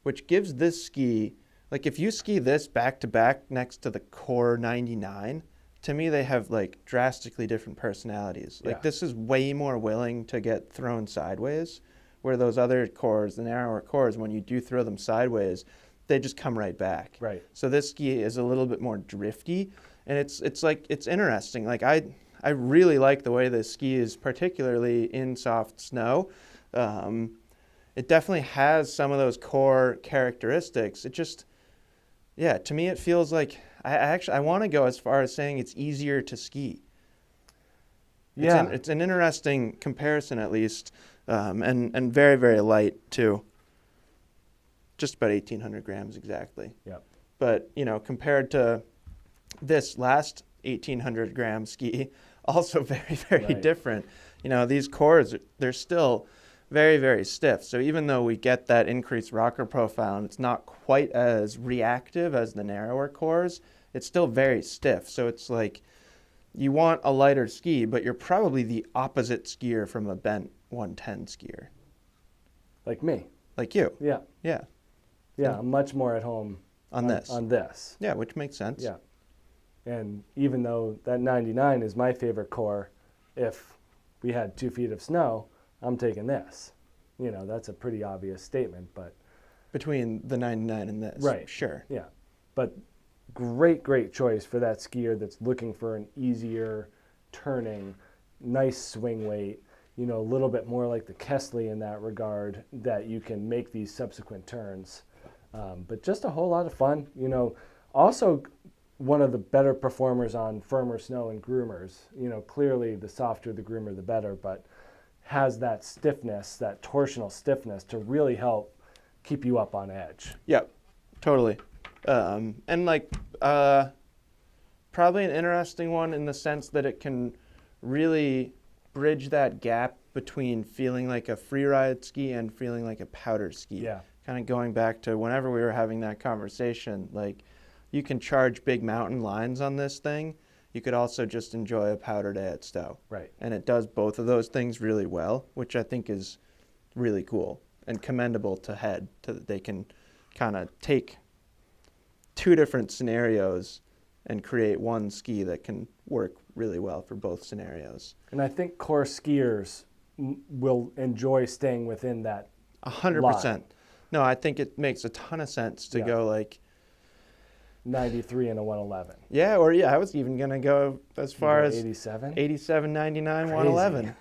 which gives this ski, like if you ski this back to back next to the Core 99, to me they have like drastically different personalities. Like this is way more willing to get thrown sideways, where those other cores, the narrower cores, when you do throw them sideways, they just come right back. Right. So this ski is a little bit more drifty, and it's interesting. Like I really like the way this ski is, particularly in soft snow. It definitely has some of those core characteristics. It just, to me it feels like I want to go as far as saying it's easier to ski. Yeah. It's an interesting comparison, at least, and very, very light too. Just about 1,800 grams exactly. Yep. But, compared to this last 1,800 gram ski, also very, very different. These cores, they're still very, very stiff. So even though we get that increased rocker profile and it's not quite as reactive as the narrower cores, it's still very stiff. So it's like you want a lighter ski, but you're probably the opposite skier from a bent 110 skier. Like me. Like you. Yeah. Yeah. Yeah, I'm much more at home on this. On this. Yeah, which makes sense. Yeah. And even though that 99 is my favorite core, if we had 2 feet of snow, I'm taking this. That's a pretty obvious statement, but between the 99 and this. Right. Sure. Yeah. But great choice for that skier that's looking for an easier turning, nice swing weight, a little bit more like the Kastle in that regard, that you can make these subsequent turns. But just a whole lot of fun. Also one of the better performers on firmer snow and groomers. Clearly the softer the groomer, the better, but has that stiffness, that torsional stiffness to really help keep you up on edge. Yep, totally. And probably an interesting one in the sense that it can really bridge that gap between feeling like a free ride ski and feeling like a powder ski. Yeah. Kind of going back to whenever we were having that conversation, like you can charge big mountain lines on this thing. You could also just enjoy a powder day at Stowe. Right. And it does both of those things really well, which I think is really cool and commendable to Head, that they can kind of take 2 different scenarios and create one ski that can work really well for both scenarios. And I think core skiers will enjoy staying within that 100%. line. No, I think it makes a ton of sense to go like 93 and a 111. Yeah, I was even going to go as far as 87? 87, 99, 111.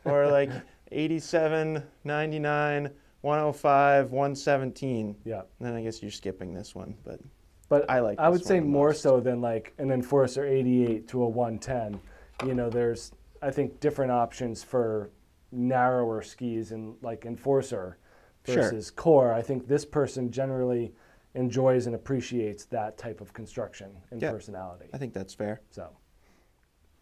Or like 87, 99, 105, 117. Yeah. And then I guess you're skipping this one, but I would say more so than like an Enforcer 88 to a 110. There's, I think, different options for narrower skis and like Enforcer versus core. I think this person generally enjoys and appreciates that type of construction and personality. I think that's fair. So,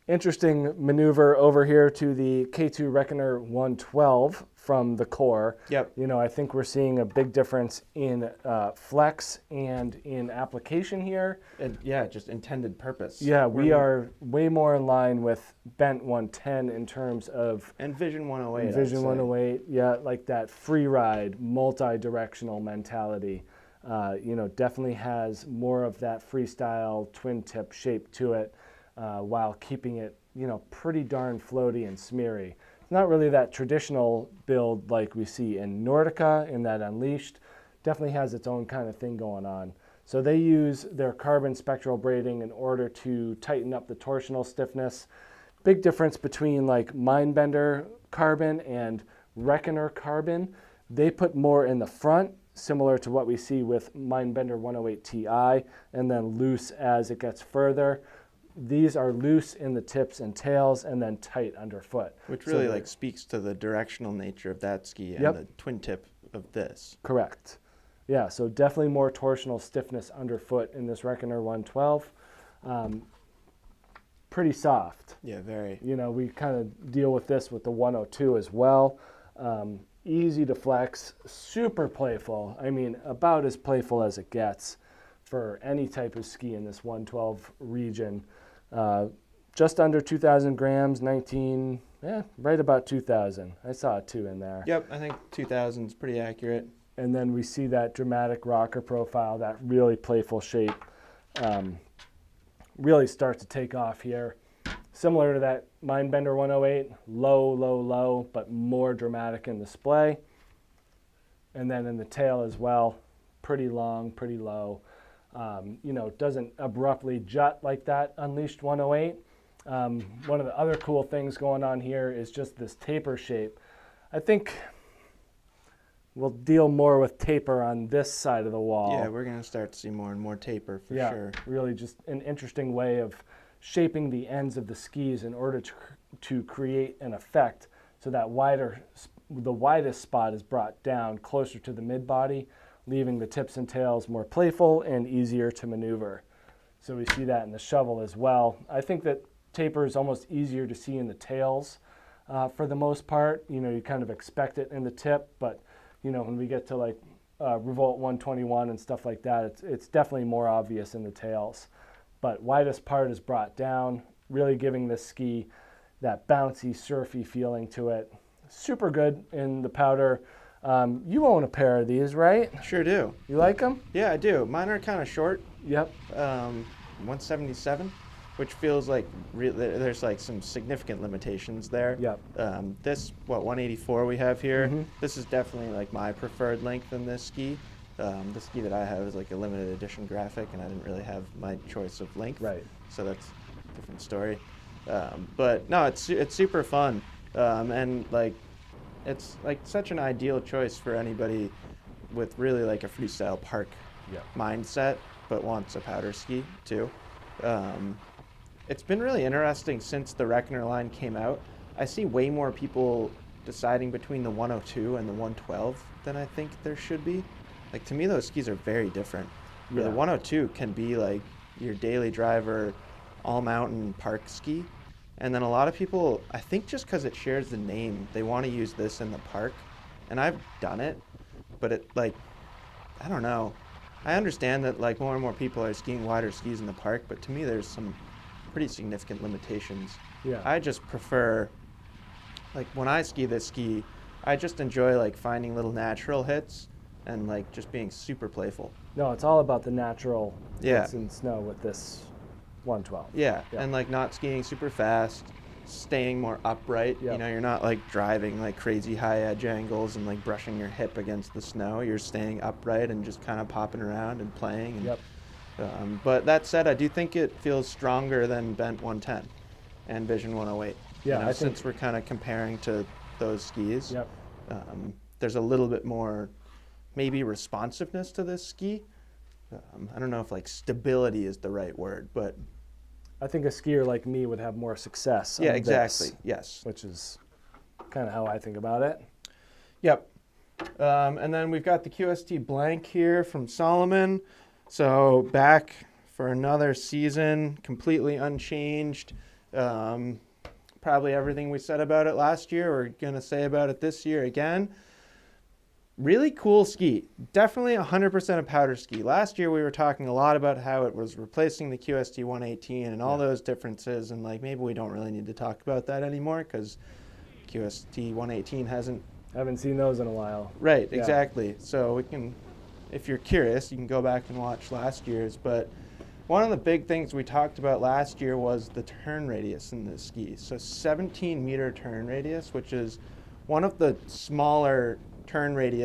interesting maneuver over here to the K2 Reckoner 112 from the core. Yep. I think we're seeing a big difference in flex and in application here. And just intended purpose. Yeah, we are way more in line with Bent 110 in terms of... And Vision 108. Vision 108, yeah, like that free ride, multi-directional mentality. Definitely has more of that freestyle twin tip shape to it, while keeping it, pretty darn floaty and smeary not really that traditional build like we see in Nordica, in that Unleashed. Definitely has its own kind of thing going on. So they use their carbon spectral braiding in order to tighten up the torsional stiffness. Big difference between like Mindbender carbon and Reckoner carbon. They put more in the front, similar to what we see with Mindbender 108 Ti, and then loose as it gets further. These are loose in the tips and tails and then tight underfoot. Which really like speaks to the directional nature of that ski and the twin tip of this. Correct. Yeah, so definitely more torsional stiffness underfoot in this Reckoner 112. Pretty soft. Yeah, very. You know, we kind of deal with this with the 102 as well. Easy to flex, super playful. I mean, about as playful as it gets for any type of ski in this 112 region. Just under 2,000 grams, right about 2,000. I saw a 2 in there. Yep, I think 2,000 is pretty accurate. And then we see that dramatic rocker profile, that really playful shape, really start to take off here. Similar to that Mindbender 108, low, low, low, but more dramatic in display. And then in the tail as well, pretty long, pretty low. You know, doesn't abruptly jut like that Unleashed 108. One of the other cool things going on here is just this taper shape. I think we'll deal more with taper on this side of the wall. Yeah, we're going to start to see more and more taper for sure. Really just an interesting way of shaping the ends of the skis in order to create an effect so that the widest spot is brought down closer to the mid-body, leaving the tips and tails more playful and easier to maneuver. So we see that in the shovel as well. I think that taper is almost easier to see in the tails for the most part. You know, you kind of expect it in the tip, but you know, when we get to like Revolt 121 and stuff like that, it's definitely more obvious in the tails. But widest part is brought down, really giving this ski that bouncy, surfy feeling to it. Super good in the powder. You own a pair of these, right? Sure do. You like them? Yeah, I do. Mine are kind of short. Yep. 177, which feels like there's like some significant limitations there. Yep. This, 184 we have here, Mm-hmm. this is definitely like my preferred length in this ski. The ski that I have is like a limited edition graphic, and I didn't really have my choice of length. Right. So that's a different story. But no, it's super fun, and like it's like such an ideal choice for anybody with really like a freestyle park mindset, but wants a powder ski too. It's been really interesting since the Reckoner line came out. I see way more people deciding between the 102 and the 112 than I think there should be. Like, to me, those skis are very different. Yeah. The 102 can be like your daily driver, all mountain park ski. And then a lot of people, I think just because it shares the name, they want to use this in the park. And I've done it, but it like, I don't know. I understand that like more and more people are skiing wider skis in the park, but to me there's some pretty significant limitations. Yeah. I just prefer, like when I ski this ski, I just enjoy like finding little natural hits and like just being super playful. No, it's all about the natural Yeah. hits in snow with this 112. Yeah, and like not skiing super fast, staying more upright. Yep. You know, you're not like driving like crazy high edge angles and like brushing your hip against the snow. You're staying upright and just kind of popping around and playing. And, Yep. But that said, I do think it feels stronger than Bent 110 and Vision 108. Yeah, you know, I think since we're kind of comparing to those skis, Yep. There's a little bit more maybe responsiveness to this ski. I don't know if like stability is the right word, but I think a skier like me would have more success. yeah, on exactly. this, Yes. which is kind of how I think about it. Yep. And then we've got the QST Blank here from Salomon. So back for another season, completely unchanged. Probably everything we said about it last year, we're going to say about it this year again. Really cool ski. Definitely 100% a powder ski. Last year we were talking a lot about how it was replacing the QST 118 and all those differences, and like maybe we don't really need to talk about that anymore because QST 118 hasn't. Haven't seen those in a while. Right, Yeah. exactly. So we can, if you're curious, you can go back and watch last year's. But one of the big things we talked about last year was the turn radius in this ski. So 17-meter turn radius, which is one of the smaller turn radii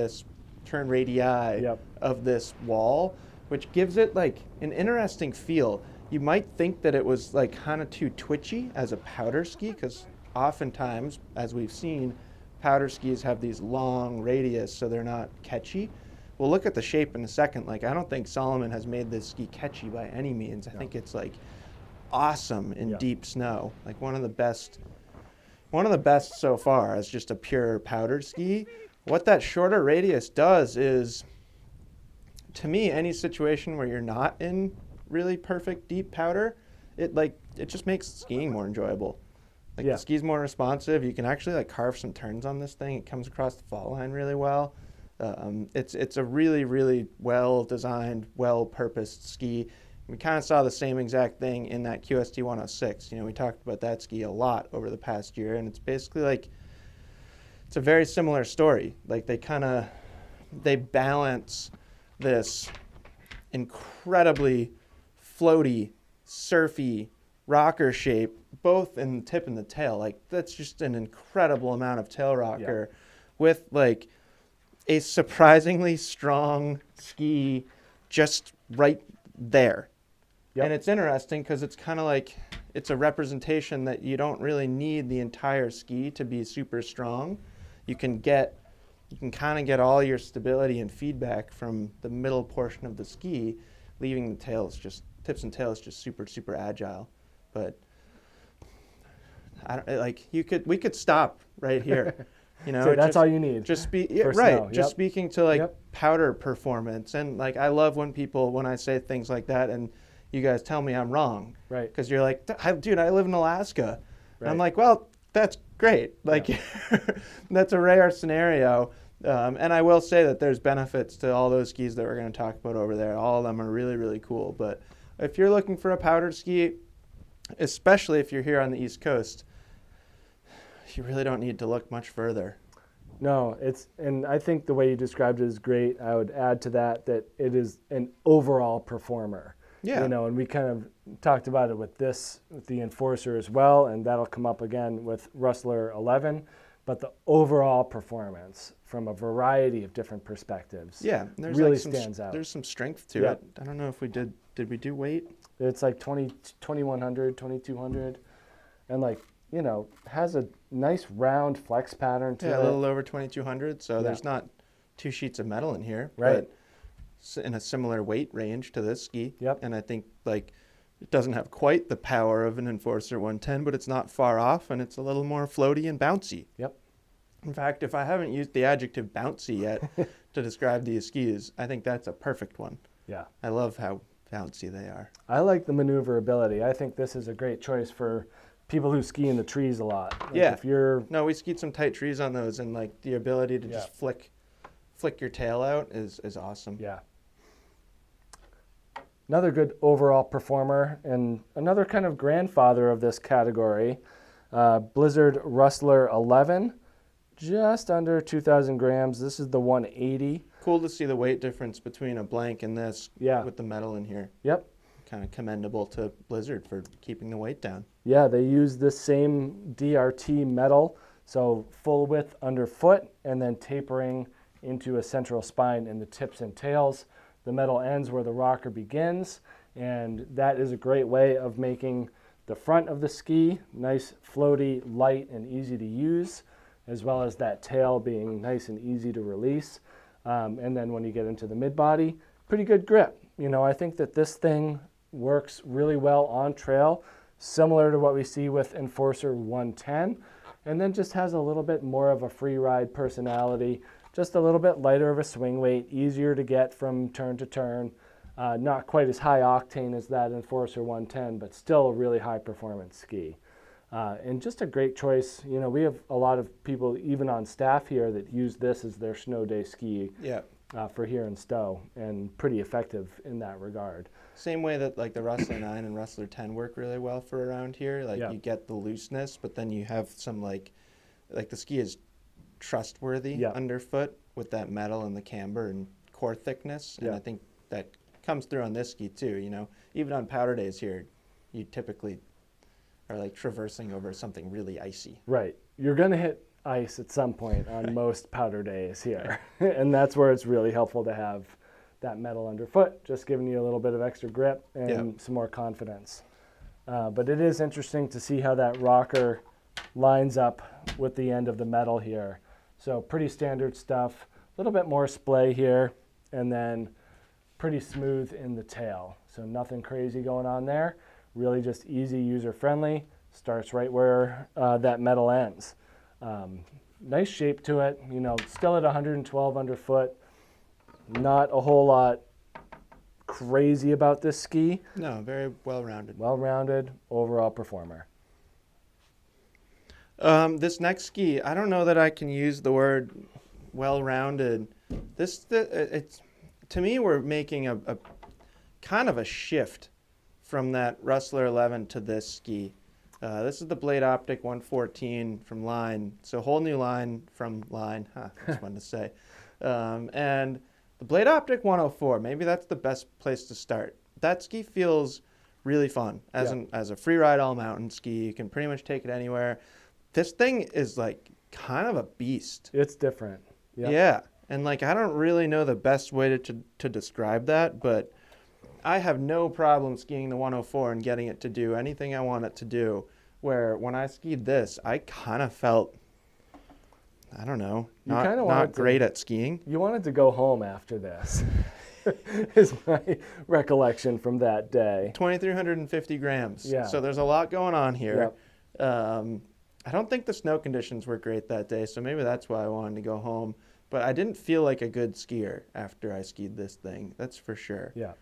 of this wall, which gives it like an interesting feel. You might think that it was like kind of too twitchy as a powder ski, because oftentimes, as we've seen, powder skis have these long radius, so they're not catchy. We'll look at the shape in a second. Like, I don't think Salomon has made this ski catchy by any means. I think it's like awesome in deep snow. Like one of the best so far as just a pure powder ski. What that shorter radius does is, to me, any situation where you're not in really perfect deep powder, it just makes skiing more enjoyable. Like the ski's more responsive. You can actually like carve some turns on this thing. It comes across the fall line really well. It's a really, really well-designed, well-purposed ski. We kind of saw the same exact thing in that QST 106. You know, we talked about that ski a lot over the past year, and it's basically like, it's a very similar story. Like they balance this incredibly floaty, surfy rocker shape, both in the tip and the tail. Like that's just an incredible amount of tail rocker with like a surprisingly strong ski just right there. And it's interesting because it's kind of like, it's a representation that you don't really need the entire ski to be super strong. You can kind of get all your stability and feedback from the middle portion of the ski, leaving the tips and tails just super, super agile. But we could stop right here. You know, so that's all you need. Just snow. Just speaking to like powder performance, and like I love when I say things like that, and you guys tell me I'm wrong, right? Because you're like, dude, I live in Alaska, and I'm like, well, that's great. Like, that's a rare scenario, and I will say that there's benefits to all those skis that we're going to talk about over there. All of them are really, really cool. But if you're looking for a powdered ski, especially if you're here on the East Coast, you really don't need to look much further. No, and I think the way you described it is great. I would add to that it is an overall performer. Yeah. You know, and we kind of talked about it with the Enforcer as well, and that'll come up again with Rustler 11. But the overall performance from a variety of different perspectives really stands out. There's some strength to it. I don't know if we did we do weight? It's like 2100, 2200, and like, you know, has a nice round flex pattern to it. Yeah, a little over 2200, so there's not 2 sheets of metal in here. Right. But in a similar weight range to this ski. Yep. And I think like it doesn't have quite the power of an Enforcer 110, but it's not far off, and it's a little more floaty and bouncy. Yep. In fact, if I haven't used the adjective bouncy yet to describe these skis, I think that's a perfect one. Yeah. I love how bouncy they are. I like the maneuverability. I think this is a great choice for people who ski in the trees a lot. Like we skied some tight trees on those, and like the ability to just flick your tail out is awesome. Yeah. Another good overall performer, and another kind of grandfather of this category, Blizzard Rustler 11, just under 2,000 grams. This is the 180. Cool to see the weight difference between a Blank and this with the metal in here. Yep. Kind of commendable to Blizzard for keeping the weight down. Yeah, they use this same DRT metal, so full width underfoot and then tapering into a central spine in the tips and tails. The metal ends where the rocker begins, and that is a great way of making the front of the ski nice, floaty, light, and easy to use, as well as that tail being nice and easy to release. And then when you get into the mid-body, pretty good grip. You know, I think that this thing works really well on trail, similar to what we see with Enforcer 110, and then just has a little bit more of a free ride personality, just a little bit lighter of a swing weight, easier to get from turn to turn, not quite as high octane as that Enforcer 110, but still a really high performance ski. And just a great choice. You know, we have a lot of people even on staff here that use this as their snow day ski for here in Stowe, and pretty effective in that regard. Same way that like the Rustler 9 and Rustler 10 work really well for around here. Like you get the looseness, but then you have some like the ski is trustworthy underfoot with that metal and the camber and core thickness. And I think that comes through on this ski too. You know, even on powder days here, you typically are like traversing over something really icy. Right. You're going to hit ice at some point on most powder days here. And that's where it's really helpful to have that metal underfoot, just giving you a little bit of extra grip and some more confidence. But it is interesting to see how that rocker lines up with the end of the metal here. So pretty standard stuff, a little bit more splay here, and then pretty smooth in the tail. So nothing crazy going on there. Really just easy, user-friendly. Starts right where that metal ends. Nice shape to it, you know, still at 112 underfoot. Not a whole lot crazy about this ski. No, very well-rounded. Well-rounded, overall performer. This next ski, I don't know that I can use the word well-rounded. It's to me, we're making a kind of a shift from that Rustler 11 to this ski. This is the Blade Optic 114 from Line. So whole new line from Line. That's fun to say. And the Blade Optic 104, maybe that's the best place to start. That ski feels really fun. As a free ride all mountain ski, you can pretty much take it anywhere. This thing is like kind of a beast. It's different. Yep. Yeah. And like, I don't really know the best way to describe that, but I have no problem skiing the 104 and getting it to do anything I want it to do. Where when I skied this, I kind of felt, I don't know, not great at skiing. You wanted to go home after this, is my recollection from that day. 2,350 grams. Yeah. So there's a lot going on here. Yep. I don't think the snow conditions were great that day, so maybe that's why I wanted to go home. But I didn't feel like a good skier after I skied this thing. That's for sure. Yeah.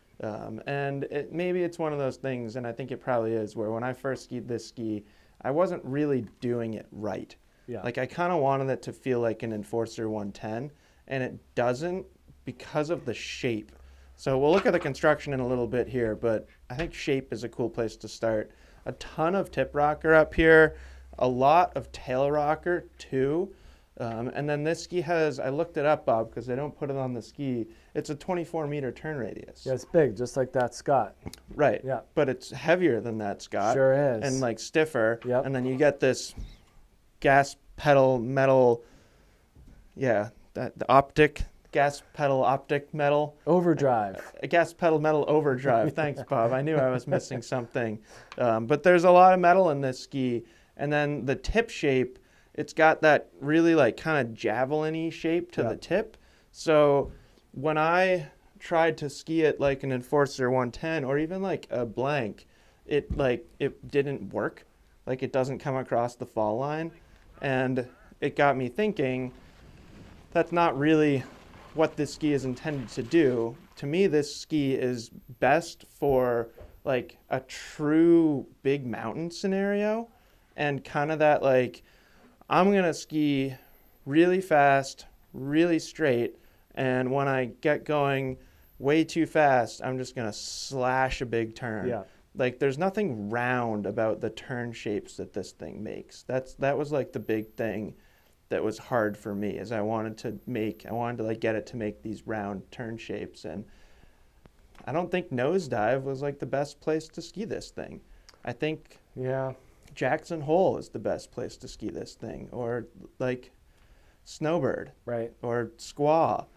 And maybe it's one of those things, and I think it probably is, where when I first skied this ski, I wasn't really doing it right. Yeah. Like, I kind of wanted it to feel like an Enforcer 110, and it doesn't because of the shape. So we'll look at the construction in a little bit here, but I think shape is a cool place to start. A ton of tip rocker up here, a lot of tail rocker too. And then this ski has, I looked it up, Bob, because they don't put it on the ski. It's a 24-meter turn radius. Yeah, it's big, just like that Scott. Right. Yeah. But it's heavier than that, Scott. Sure is. And like stiffer. Yep. And then you get this gas pedal metal, the optic, gas pedal optic metal. Overdrive. A gas pedal metal overdrive. Thanks, Bob. I knew I was missing something. But there's a lot of metal in this ski. And then the tip shape, it's got that really like kind of javelin-y shape to the tip. So when I tried to ski it like an Enforcer 110 or even like a Blank, it didn't work. Like, it doesn't come across the fall line. And it got me thinking, that's not really what this ski is intended to do. To me, this ski is best for like a true big mountain scenario, and kind of that like, I'm going to ski really fast, really straight, and when I get going way too fast, I'm just going to slash a big turn. Yeah. Like, there's nothing round about the turn shapes that this thing makes. That was like the big thing that was hard for me, is I wanted to like get it to make these round turn shapes, and I don't think Nosedive was like the best place to ski this thing. I think Jackson Hole is the best place to ski this thing, or like Snowbird, right, or Squaw.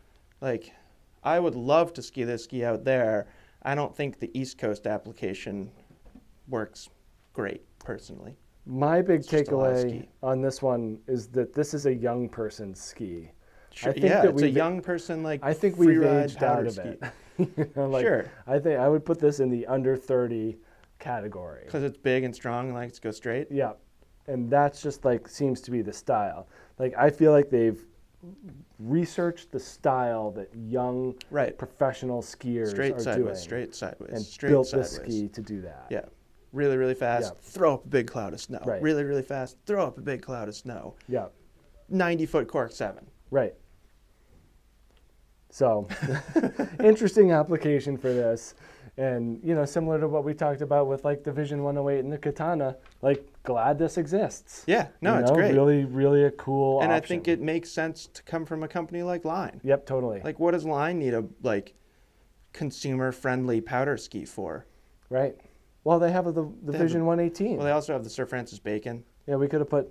Like, I would love to ski this ski out there. I don't think the East Coast application works great, personally. My big takeaway on this one is that this is a young person's ski. Sure, it's a young person, like, I think we've aged out of ski. it. You know, like, sure. I think I would put this in the under 30 category. Because it's big and strong and likes to go straight? Yeah. And that's just like seems to be the style. Like, I feel like they've researched the style that young professional skiers are doing. Straight sideways. And built this ski to do that. Yeah. Really, really fast, throw up a big cloud of snow. Right. Really, really fast, throw up a big cloud of snow. Yeah. 90-foot cork 7. Right. So, interesting application for this. And, you know, similar to what we talked about with like the Vision 108 and the Katana, like, glad this exists. Yeah, no, it's great. great. Really, really a cool and option. I think it makes sense to come from a company like Line. Yep, totally. Like, what does Line need a, like, consumer-friendly powder ski for. Right. Well, they have the Vision 118. Well, they also have the Sir Francis Bacon. Yeah, we could have put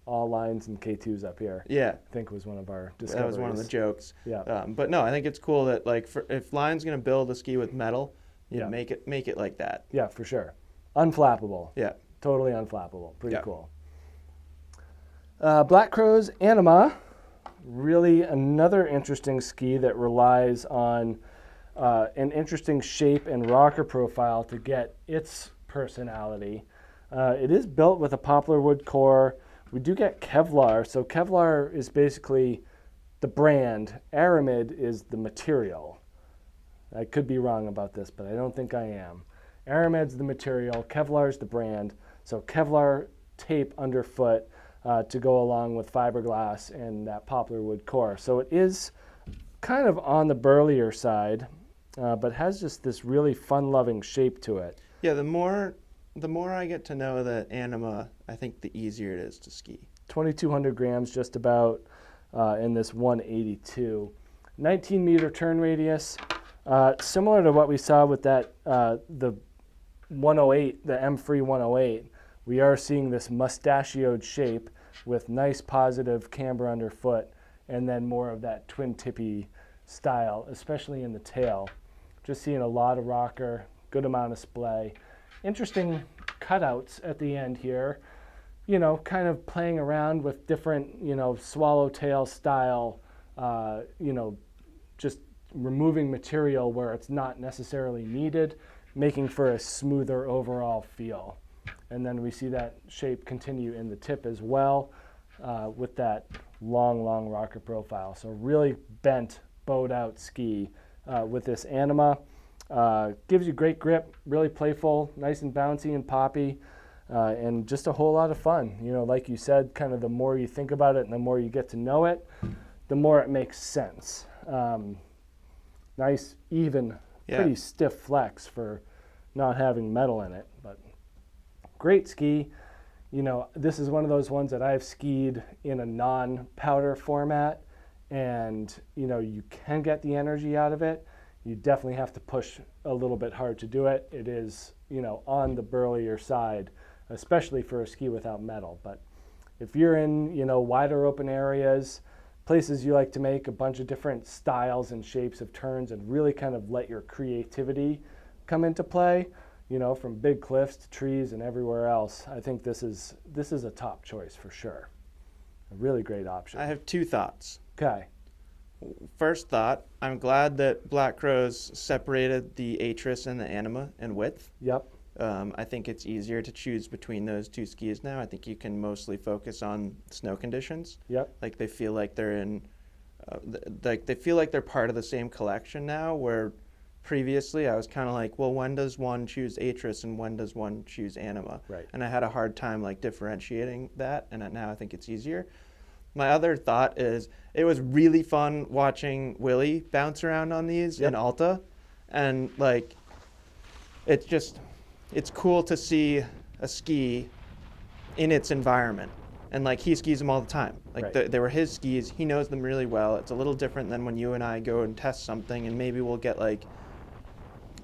all lines and K2s up here. Yeah. I think was one of our discoveries. That was one of the jokes. Yeah. But no, I think it's cool that like if Lion's going to build a ski with metal, make it like that. Yeah, for sure. Unflappable. Yeah. Totally unflappable. Pretty Yeah. cool. Black Crow's Anima, really another interesting ski that relies on an interesting shape and rocker profile to get its personality. It is built with a poplar wood core. We do get Kevlar, so Kevlar is basically the brand. Aramid is the material. I could be wrong about this, but I don't think I am. Aramid's the material, Kevlar's the brand, so Kevlar tape underfoot to go along with fiberglass and that poplar wood core. So it is kind of on the burlier side, but has just this really fun-loving shape to it. Yeah, the more I get to know the Anima, I think the easier it is to ski. 2,200 grams just about in this 182. 19-meter turn radius, similar to what we saw with that the 108, the M-Free 108. We are seeing this mustachioed shape with nice positive camber underfoot and then more of that twin tippy style, especially in the tail. Just seeing a lot of rocker, good amount of splay. Interesting cutouts at the end here, you know, kind of playing around with different, you know, swallowtail style, you know, just removing material where it's not necessarily needed, making for a smoother overall feel. And then we see that shape continue in the tip as well with that long rocker profile. So really bent, bowed out ski with this Anima. Gives you great grip, really playful, nice and bouncy and poppy, and just a whole lot of fun. You know, like you said, kind of the more you think about it and the more you get to know it, the more it makes sense. Nice, even, pretty stiff flex for not having metal in it, but great ski. You know, this is one of those ones that I've skied in a non-powder format, and, you know, you can get the energy out of it. You definitely have to push a little bit hard to do it. It is, you know, on the burlier side, especially for a ski without metal. But if you're in, you know, wider open areas, places you like to make a bunch of different styles and shapes of turns and really kind of let your creativity come into play, you know, from big cliffs to trees and everywhere else, I think this is a top choice for sure. A really great option. I have two thoughts. Okay. First thought, I'm glad that Black Crow's separated the Atris and the Anima in width. Yep. I think it's easier to choose between those two skis now. I think you can mostly focus on snow conditions. Yep. Like they feel like they're in, they feel like they're part of the same collection now, where previously I was kind of like, well, when does one choose Atris and when does one choose Anima? Right. And I had a hard time like differentiating that, and now I think it's easier. My other thought is it was really fun watching Willie bounce around on these in Alta, and like it's cool to see a ski in its environment, and like he skis them all the time. Like they were his skis, he knows them really well. It's a little different than when you and I go and test something, and maybe we'll get like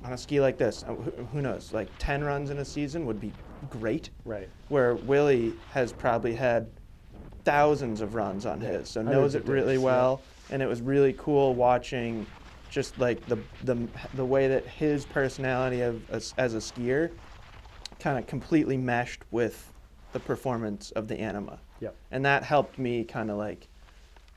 on a ski like this, who knows, like 10 runs in a season would be great. Right. Where Willie has probably had thousands of runs on his, so knows it really well, and it was really cool watching just like the way that his personality as a skier kind of completely meshed with the performance of the Anima. Yep. And that helped me kind of like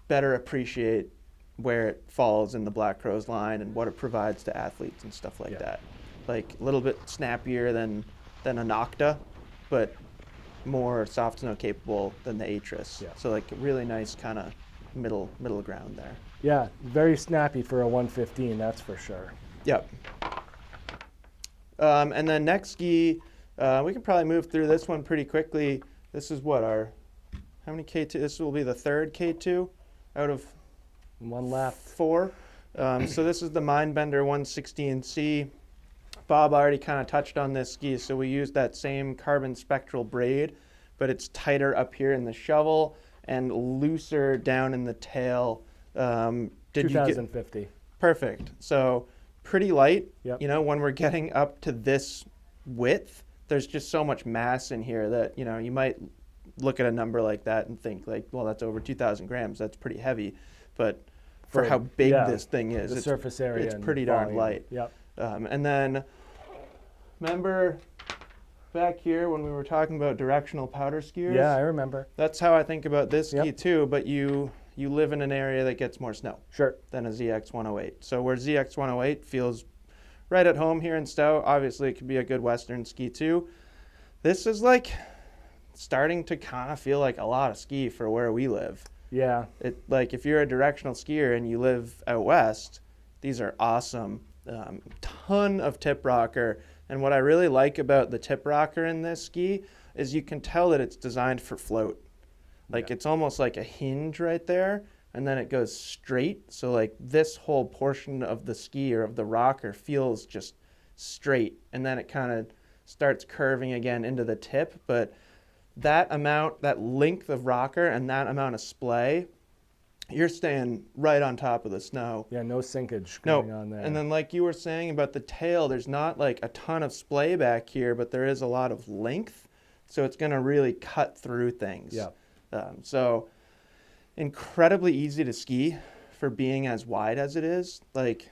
better appreciate where it falls in the Black Crow's line and what it provides to athletes and stuff like that. Like a little bit snappier than a Nocta, but more soft snow capable than the Atris. Yeah. So like a really nice kind of middle ground there. Yeah, very snappy for a 115, that's for sure. Yep. And then next ski, we can probably move through this one pretty quickly. This is what how many K2? This will be the third K2 out of one left. 4. So this is the Mindbender 116C. Bob already kind of touched on this ski, so we used that same carbon spectral braid, but it's tighter up here in the shovel and looser down in the tail. 2050. Perfect. So pretty light. Yep. You know, when we're getting up to this width, there's just so much mass in here that, you know, you might look at a number like that and think like, well, that's over 2,000 grams. That's pretty heavy. But for how big this thing is, the surface area, it's pretty darn light. Yep. And then, remember back here when we were talking about directional powder skiers? Yeah, I remember. That's how I think about this ski too, but you live in an area that gets more snow than a ZX108. So where ZX108 feels right at home here in Stowe, obviously it could be a good Western ski too. This is like starting to kind of feel like a lot of ski for where we live. Yeah. It like if you're a directional skier and you live out west, these are awesome. Ton of tip rocker. And what I really like about the tip rocker in this ski is you can tell that it's designed for float. Like it's almost like a hinge right there, and then it goes straight. So like this whole portion of the ski or of the rocker feels just straight, and then it kind of starts curving again into the tip. But that amount, that length of rocker and that amount of splay, you're staying right on top of the snow. Yeah, no sinkage going on there. And then like you were saying about the tail, there's not like a ton of splay back here, but there is a lot of length. So it's going to really cut through things. Yeah. So incredibly easy to ski for being as wide as it is. Like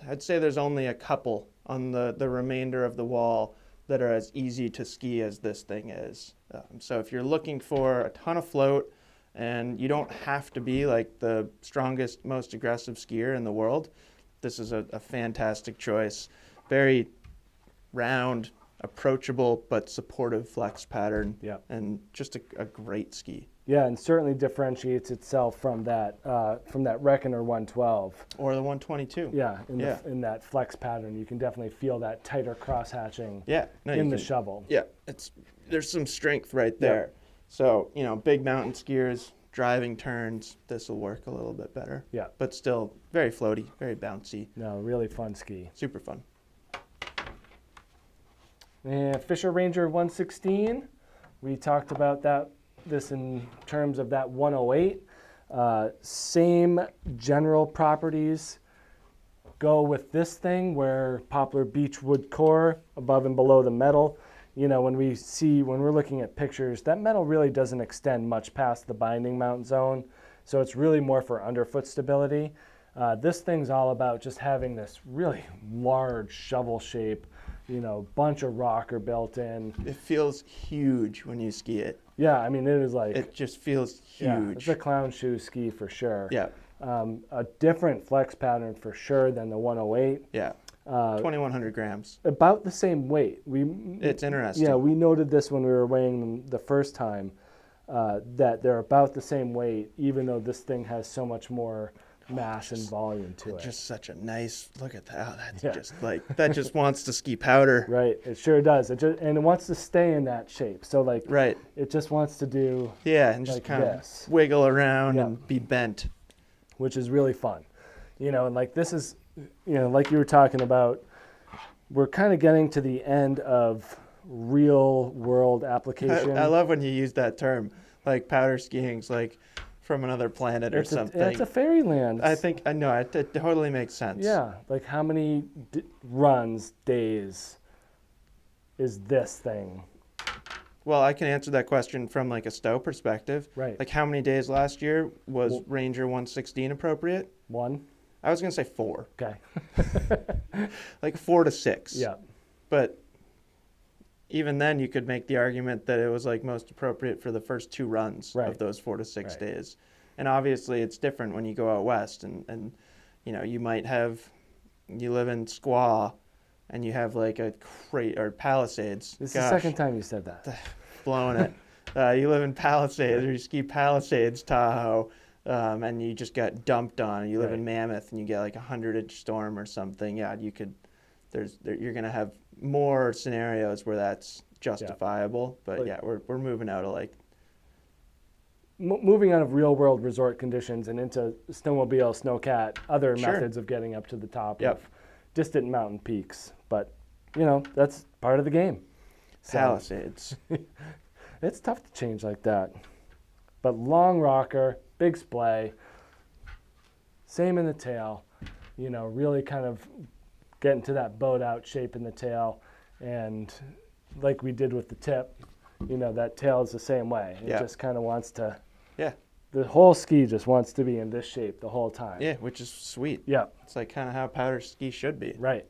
I'd say there's only a couple on the remainder of the wall that are as easy to ski as this thing is. So if you're looking for a ton of float, and you don't have to be like the strongest, most aggressive skier in the world, this is a fantastic choice. Very round, approachable, but supportive flex pattern. Yeah. And just a great ski. Yeah, and certainly differentiates itself from that Reckoner 112. Or the 122. Yeah, in that flex pattern, you can definitely feel that tighter cross hatching in the shovel. Yeah, there's some strength right there. So, you know, big mountain skiers, driving turns, this will work a little bit better. Yeah. But still very floaty, very bouncy. No, really fun ski. Super fun. And Fischer Ranger 116, we talked about this in terms of that 108. Same general properties go with this thing, where poplar beechwood core above and below the metal. You know, when we're looking at pictures, that metal really doesn't extend much past the binding mount zone, so it's really more for underfoot stability. This thing's all about just having this really large shovel shape, you know, bunch of rocker built in. It feels huge when you ski it. Yeah, I mean, it is like... It just feels huge. Yeah, it's a clown shoe ski for sure. Yeah. A different flex pattern for sure than the 108. Yeah. 2,100 grams. About the same weight. It's interesting. Yeah, we noted this when we were weighing them the first time, that they're about the same weight, even though this thing has so much more mass and volume to it. Just such a nice, look at that. That's just like, that just wants to ski powder. Right, it sure does. And it wants to stay in that shape. So like, it just wants to do and just like kind of wiggle around and be bent. Which is really fun. You know, and like this is, you know, like you were talking about, we're kind of getting to the end of real world application. I love when you use that term, like powder skiing's like from another planet or something. It's a fairyland. I know, it totally makes sense. Yeah, like how many runs, days is this thing? Well, I can answer that question from like a Stowe perspective. Right. Like how many days last year was Ranger 116 appropriate? 1. I was going to say 4. Okay. Like 4 to 6. Yeah. But even then you could make the argument that it was like most appropriate for the first 2 runs of those 4 to 6 days. And obviously it's different when you go out west and you know, you live in Squaw and you have like a crate or Palisades. This is the second time you said that. Blowing it. You live in Palisades or you ski Palisades, Tahoe. And you just got dumped on. You live in Mammoth, and you get like 100-inch storm or something. Yeah, you're gonna have more scenarios where that's justifiable. But we're moving out of like moving out of real world resort conditions and into snowmobile, snowcat, other methods of getting up to the top of distant mountain peaks. But you know, that's part of the game. Palisades. It's tough to change like that. But long rocker. Big splay, same in the tail. really kind of get into that bowed out shape in the tail. And like we did with the tip, that tail is the same way. It just kind of wants to, the whole ski just wants to be in this shape the whole time. Yeah, which is sweet. Yeah. It's like kind of how powder ski should be. Right.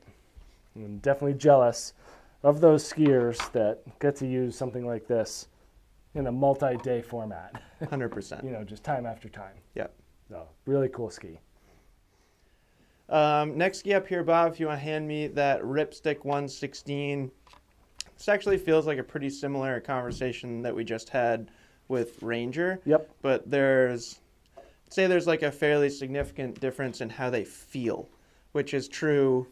I'm definitely jealous of those skiers that get to use something like this in a multi-day format. 100%. Just time after time. Yeah. So, really cool ski. Next ski up here, Bob, if you want to hand me that Ripstick 116. This actually feels like a pretty similar conversation that we just had with Ranger. Yep. But there's like a fairly significant difference in how they feel, which is true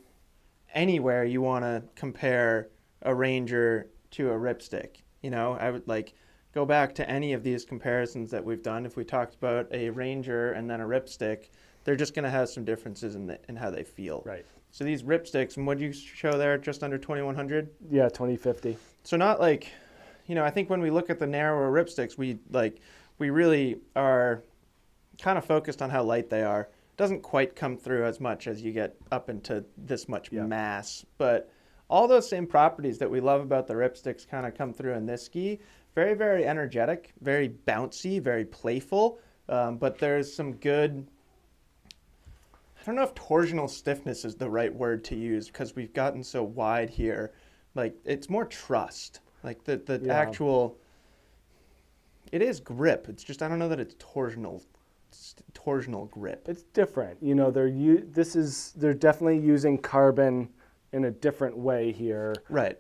anywhere you want to compare a Ranger to a Ripstick. I would go back to any of these comparisons that we've done. If we talked about a Ranger and then a Ripstick, they're just going to have some differences in how they feel. Right. So these Ripsticks, and what did you show there, just under 2100? Yeah, 2050. So not like, I think when we look at the narrower Ripsticks, we really are kind of focused on how light they are. Doesn't quite come through as much as you get up into this much mass. But all those same properties that we love about the Ripsticks kind of come through in this ski. Very, very energetic, very bouncy, very playful. But there's some good, I don't know if torsional stiffness is the right word to use because we've gotten so wide here. It's more trust. The actual, it is grip. It's just, I don't know that it's torsional grip. It's different. They're definitely using carbon in a different way here. Right.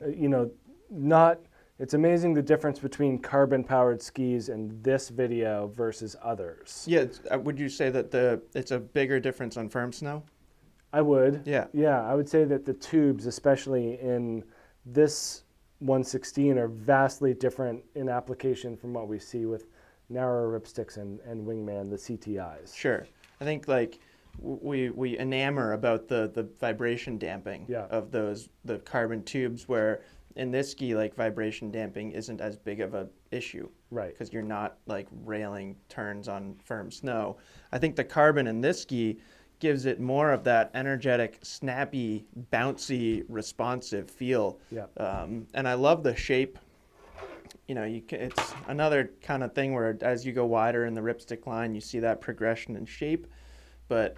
It's amazing the difference between carbon-powered skis in this video versus others. Yeah, would you say that it's a bigger difference on firm snow? I would. Yeah. Yeah, I would say that the tubes, especially in this 116, are vastly different in application from what we see with narrower Ripsticks and Wingman, the CTIs. Sure. I think we enamor about the vibration damping of the carbon tubes, where in this ski, vibration damping isn't as big of a issue. Right. Because you're not railing turns on firm snow. I think the carbon in this ski gives it more of that energetic, snappy, bouncy, responsive feel. Yeah. And I love the shape. It's another kind of thing where as you go wider in the Ripstick line, you see that progression in shape, but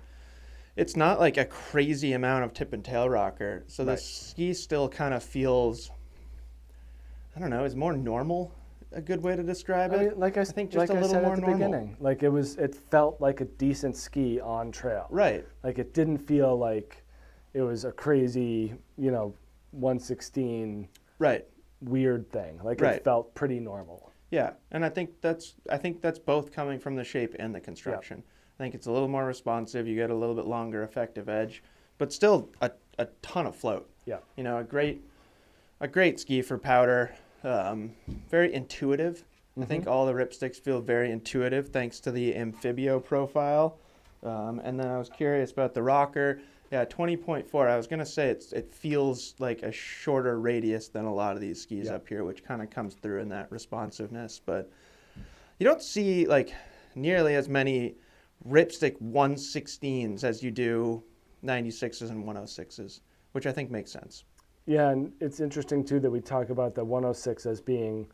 it's not like a crazy amount of tip and tail rocker. So the ski still kind of feels, I don't know, is more normal a good way to describe it? I think just a little more normal. Beginning. It felt like a decent ski on trail. Right. It didn't feel like it was a crazy, 116 weird thing. It felt pretty normal. Yeah, and I think that's both coming from the shape and the construction. Yep. I think it's a little more responsive. You get a little bit longer effective edge, but still a ton of float. Yeah. A great ski for powder. Very intuitive. Mm-hmm. I think all the Ripsticks feel very intuitive thanks to the Amphibio profile. And then I was curious about the rocker. Yeah, 20.4. I was going to say it feels like a shorter radius than a lot of these skis up here, which kind of comes through in that responsiveness. But you don't see nearly as many Ripstick 116s as you do 96s and 106s, which I think makes sense. Yeah, and it's interesting too that we talk about the 106 as being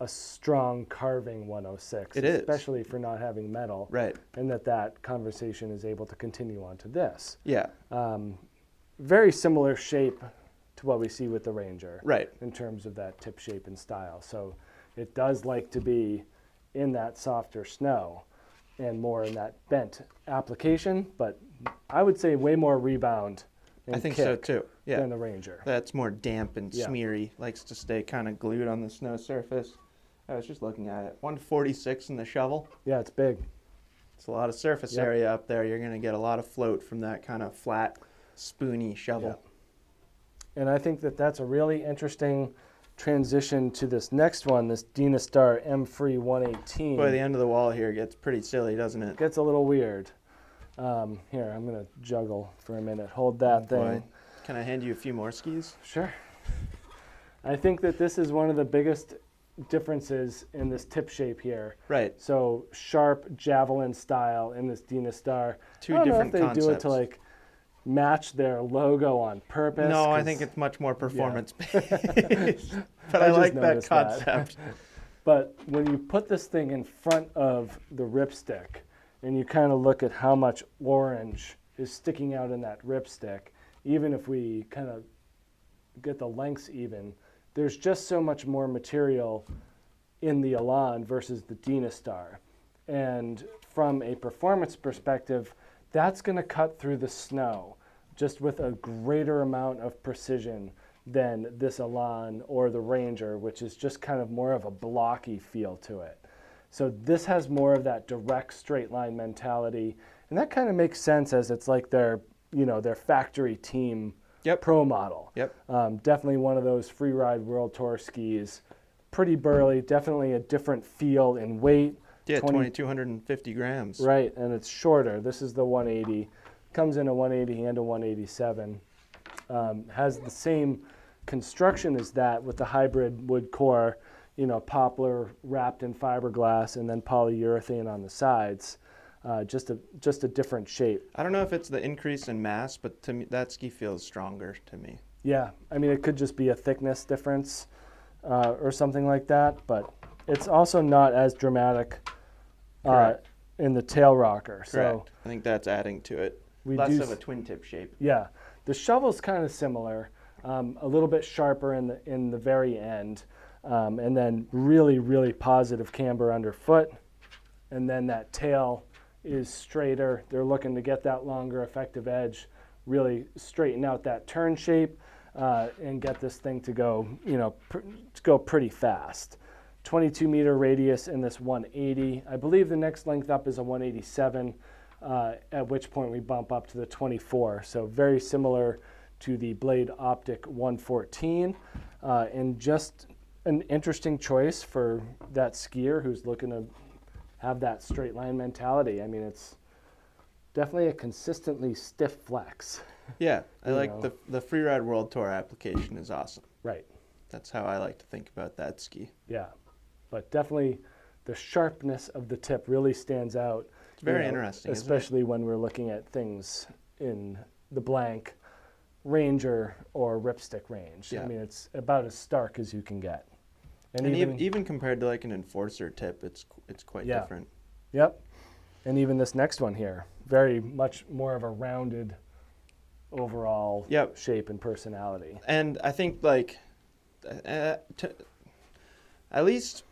a strong carving 106. It is. Especially for not having metal. Right. And that conversation is able to continue on to this. Yeah. Very similar shape to what we see with the Ranger. Right. In terms of that tip shape and style. So it does like to be in that softer snow and more in that bent application, but I would say way more rebound and I think kick so too. Yeah. than the Ranger. That's more damp and smeary. Likes to stay kind of glued on the snow surface. I was just looking at it. 146 in the shovel. Yeah, it's big. It's a lot of surface area up there. You're going to get a lot of float from that kind of flat, spoony shovel. Yeah. And I think that's a really interesting transition to this next one, this Dynastar M-Free 118. Boy, the end of the wall here gets pretty silly, doesn't it? Gets a little weird. Here, I'm going to juggle for a minute. Hold that thing. Boy. Can I hand you a few more skis? Sure. I think that this is one of the biggest differences in this tip shape here. Right. So sharp javelin style in this Dynastar. Two different I don't know if they concepts. do it to match their logo on purpose. No, I think it's much more performance-based. But I like that concept. But when you put this thing in front of the ripstick and you kind of look at how much orange is sticking out in that ripstick, even if we kind of get the lengths even, there's just so much more material in the Elan versus the Dynastar. And from a performance perspective, that's going to cut through the snow just with a greater amount of precision than this Elan or the Ranger, which is just kind of more of a blocky feel to it. So this has more of that direct straight line mentality, and that kind of makes sense as it's like their factory team pro model. Definitely one of those free ride world tour skis. Pretty burly, definitely a different feel in weight. Yeah, 2,250 grams. Right, and it's shorter. This is the 180. Comes in a 180 and a 187. Has the same construction as that with the hybrid wood core, poplar wrapped in fiberglass and then polyurethane on the sides. Just a different shape. I don't know if it's the increase in mass, but to me, that ski feels stronger to me. Yeah, I mean, it could just be a thickness difference or something like that, but it's also not as dramatic in the tail rocker. Correct. So I think that's adding to it. Less of a twin tip shape. Yeah, the shovel's kind of similar, a little bit sharper in the very end, and then really, really positive camber underfoot, and then that tail is straighter. They're looking to get that longer effective edge, really straighten out that turn shape, and get this thing to go, to go pretty fast. 22 meter radius in this 180. I believe the next length up is a 187, at which point we bump up to the 24. So very similar to the Blade Optic 114, and just an interesting choice for that skier who's looking to have that straight line mentality. I mean, it's definitely a consistently stiff flex. Yeah, I like the Freeride World Tour application is awesome. Right. That's how I like to think about that ski. Yeah, but definitely the sharpness of the tip really stands out. It's very interesting, especially when we're looking at things in the Blank, Ranger, or Ripstick range. Yeah. I mean, it's about as stark as you can get. And even compared to like an Enforcer tip, it's quite different. Yep. And even this next one here, very much more of a rounded overall shape and personality. And I think at least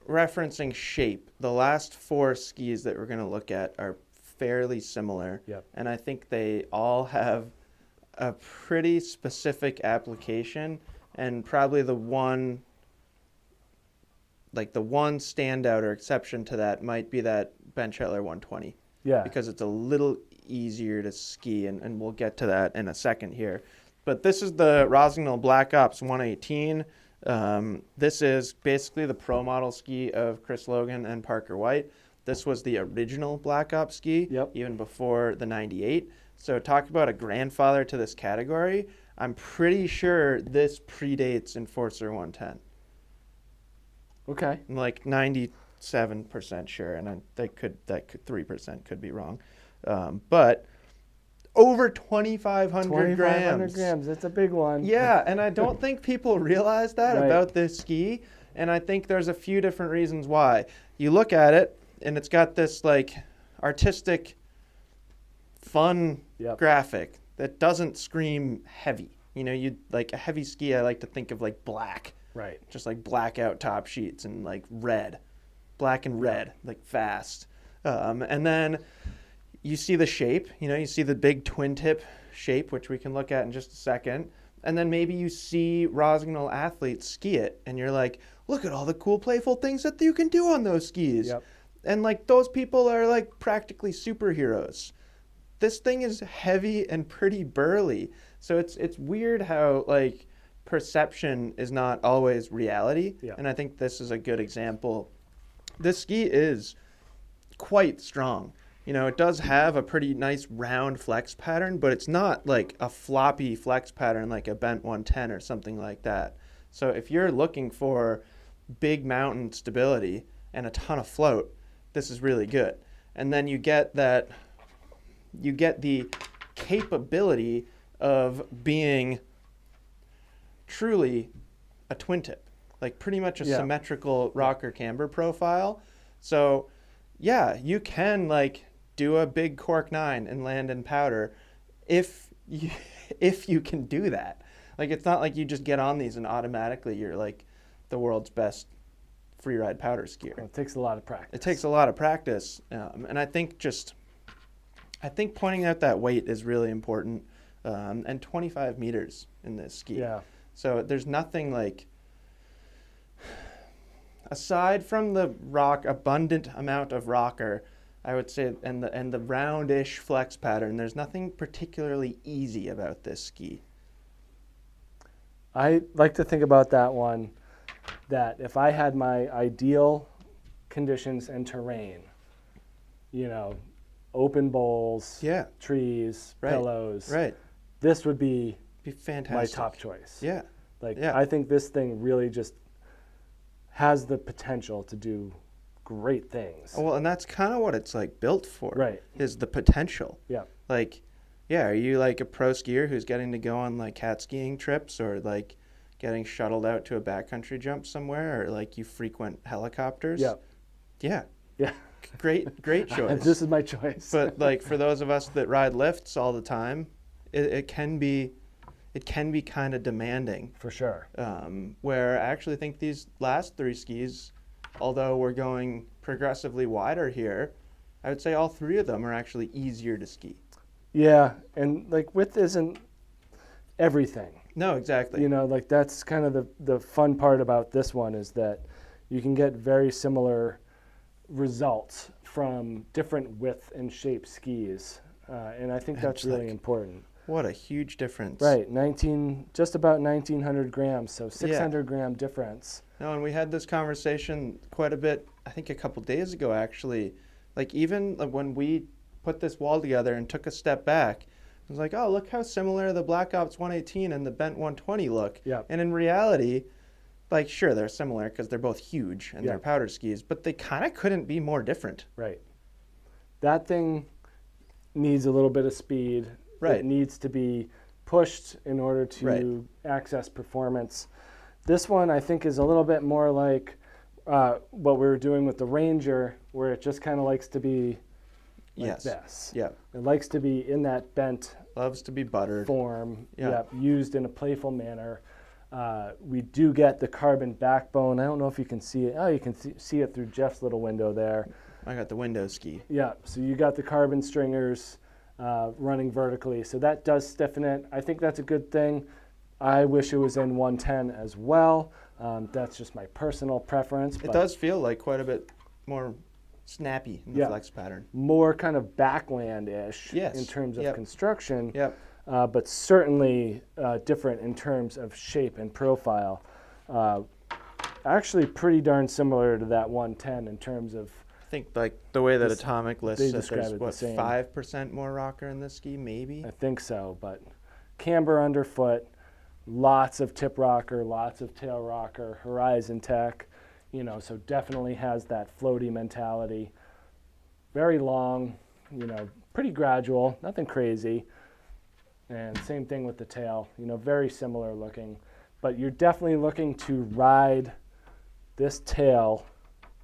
referencing shape, the last four skis that we're going to look at are fairly similar. Yep. And I think they all have a pretty specific application, and probably the one standout or exception to that might be that Ben Chetler 120. Yeah. Because it's a little easier to ski, and we'll get to that in a second here. But this is the Rossignol Black Ops 118. This is basically the pro model ski of Chris Logan and Parker White. This was the original Black Ops ski, even before the 98. So talk about a grandfather to this category. I'm pretty sure this predates Enforcer 110. Okay. I'm like 97% sure, and that 3% could be wrong. But over 2,500 grams. 2,500 grams, that's a big one. Yeah, and I don't think people realize that about this ski, and I think there's a few different reasons why. You look at it, and it's got this like artistic, fun graphic that doesn't scream heavy. You like a heavy ski, I like to think of like black. Right. Just like blackout top sheets and like red. Black and red, like fast. And then you see the shape, you see the big twin tip shape, which we can look at in just a second. And then maybe you see Rossignol athletes ski it, and you're like, look at all the cool, playful things that you can do on those skis. Yep. And like those people are like practically superheroes. This thing is heavy and pretty burly. So it's weird how like perception is not always reality. Yeah. And I think this is a good example. This ski is quite strong. It does have a pretty nice round flex pattern, but it's not like a floppy flex pattern like a bent 110 or something like that. So if you're looking for big mountain stability and a ton of float, this is really good. And then you get the capability of being truly a twin tip, like pretty much a symmetrical rocker camber profile. So yeah, you can like do a big cork 9 and land in powder if you can do that. Like, it's not like you just get on these and automatically you're like the world's best free ride powder skier. Well, it takes a lot of practice. It takes a lot of practice, and I think pointing out that weight is really important, and 25 meters in this ski. Yeah. So there's nothing like, aside from the abundant amount of rocker, I would say, and the roundish flex pattern, there's nothing particularly easy about this ski. I like to think about that one, that if I had my ideal conditions and terrain, you know, open bowls, trees, pillows, this would be fantastic. my top choice. Yeah. I think this thing really just has the potential to do great things. Well, and that's kind of what it's like built for. Right. Is the potential. Yeah. Like, yeah, are you like a pro skier who's getting to go on like cat skiing trips, or like getting shuttled out to a backcountry jump somewhere, or like you frequent helicopters? Yeah. Yeah. Yeah. Great choice. This is my choice. But like for those of us that ride lifts all the time, it can be kind of demanding. For sure. Where I actually think these last 3 skis, although we're going progressively wider here, I would say all 3 of them are actually easier to ski. Yeah, and like width isn't everything. No, exactly. You know, like that's kind of the fun part about this one, is that you can get very similar results from different width and shape skis, and I think that's really important. What a huge difference. Right, just about 1,900 grams, so 600 gram difference. No, and we had this conversation quite a bit, I think a couple days ago actually. Like even when we put this wall together and took a step back, I was like, oh, look how similar the Black Ops 118 and the Bent 120 look. Yeah. And in reality, like, sure, they're similar because they're both huge and they're powder skis, but they kind of couldn't be more different. Right. That thing needs a little bit of speed. Right. It needs to be pushed in order to access performance. This one, I think, is a little bit more like what we were doing with the Ranger, where it just kind of likes to be like this. Yeah. It likes to be in that bent, loves to be buttered form. Yeah. Used in a playful manner. We do get the carbon backbone. I don't know if you can see it. Oh, you can see it through Jeff's little window there. I got the window ski. Yeah, so you got the carbon stringers running vertically. So that does stiffen it. I think that's a good thing. I wish it was in 110 as well. That's just my personal preference. It does feel like quite a bit more snappy in the flex pattern. More kind of backland-ish in terms of construction. Yep. But certainly different in terms of shape and profile. Actually pretty darn similar to that 110 in terms of... I think like the way that Atomic lists it, there's what, 5% more rocker in this ski, maybe? I think so, but camber underfoot, lots of tip rocker, lots of tail rocker, horizon tech, you know, so definitely has that floaty mentality. Very long, you know, pretty gradual, nothing crazy. And same thing with the tail, you know, very similar looking. But you're definitely looking to ride this tail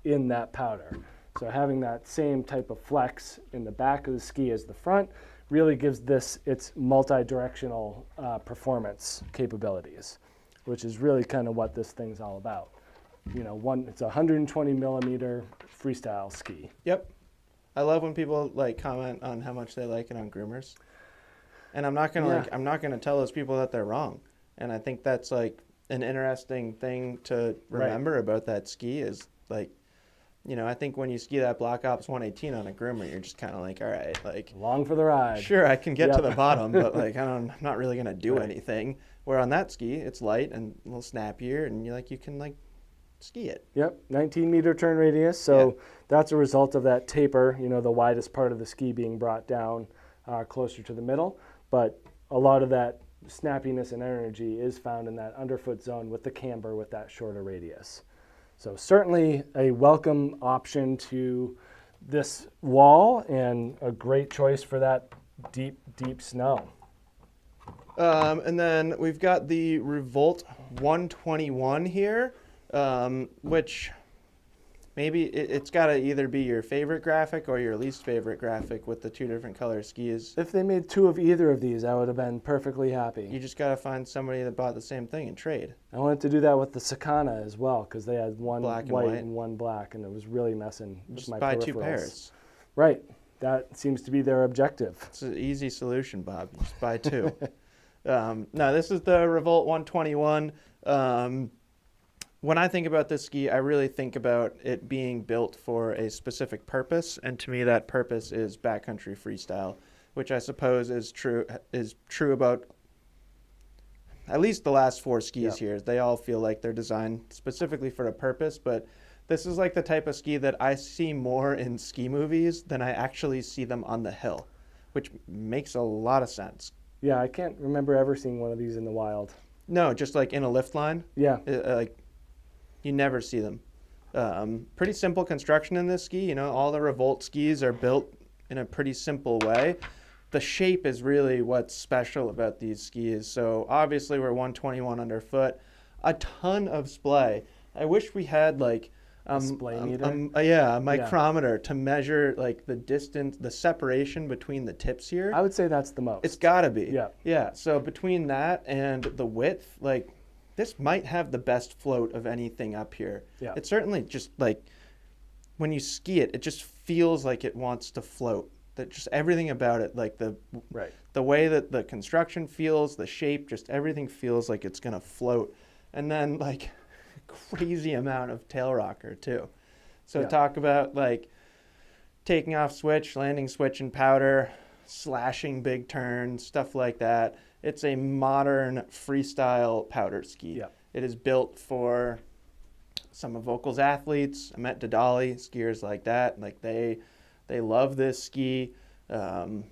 in that powder. So having that same type of flex in the back of the ski as the front really gives this its multi-directional performance capabilities, which is really kind of what this thing's all about. You know, it's a 120 millimeter freestyle ski. Yep. I love when people like comment on how much they like it on groomers. And I'm not gonna I'm not gonna tell those people that they're wrong. And I think that's like an interesting thing to remember about that ski is like, you know, I think when you ski that Black Ops 118 on a groomer, you're just kind of like, all right, like along for the ride. Sure, I can get to the bottom, but like I'm not really gonna do anything. Where on that ski, it's light and a little snappier, and you can like ski it. Yep, 19 meter turn radius. So that's a result of that taper. You know, the widest part of the ski being brought down closer to the middle. But a lot of that snappiness and energy is found in that underfoot zone with the camber with that shorter radius. So certainly a welcome option to this wall and a great choice for that deep, deep snow. And then we've got the Revolt 121 here, which maybe it's got to either be your favorite graphic or your least favorite graphic with the two different color skis. If they made 2 of either of these, I would have been perfectly happy. You just got to find somebody that bought the same thing and trade. I wanted to do that with the Sakana as well, because they had one Black and white white. and one black, and it was really messing with Just my buy peripherals. 2 pairs. Right. That seems to be their objective. It's an easy solution, Bob. You just buy 2. No, this is the Revolt 121. When I think about this ski, I really think about it being built for a specific purpose, and to me that purpose is backcountry freestyle, which I suppose is true about at least the last 4 skis here. They all feel like they're designed specifically for a purpose, but this is like the type of ski that I see more in ski movies than I actually see them on the hill, which makes a lot of sense. Yeah, I can't remember ever seeing one of these in the wild. No, just like in a lift line. Yeah. Like you never see them. Pretty simple construction in this ski. You know, all the Revolt skis are built in a pretty simple way. The shape is really what's special about these skis. So obviously we're 121 underfoot. A ton of splay. I wish we had like splay meter? a micrometer to measure like the distance, the separation between the tips here. I would say that's the most. It's gotta be. Yeah. Yeah. So between that and the width, like this might have the best float of anything up here. Yeah. It's certainly just like when you ski it, it just feels like it wants to float. That just everything about it, like the way that the construction feels, the shape, just everything feels like it's gonna float. And then like crazy amount of tail rocker too. So talk about like taking off switch, landing switch and powder, slashing big turns, stuff like that. It's a modern freestyle powder ski. Yeah. It is built for some of Volkl's athletes. I met Dadali, skiers like that. Like they love this ski. You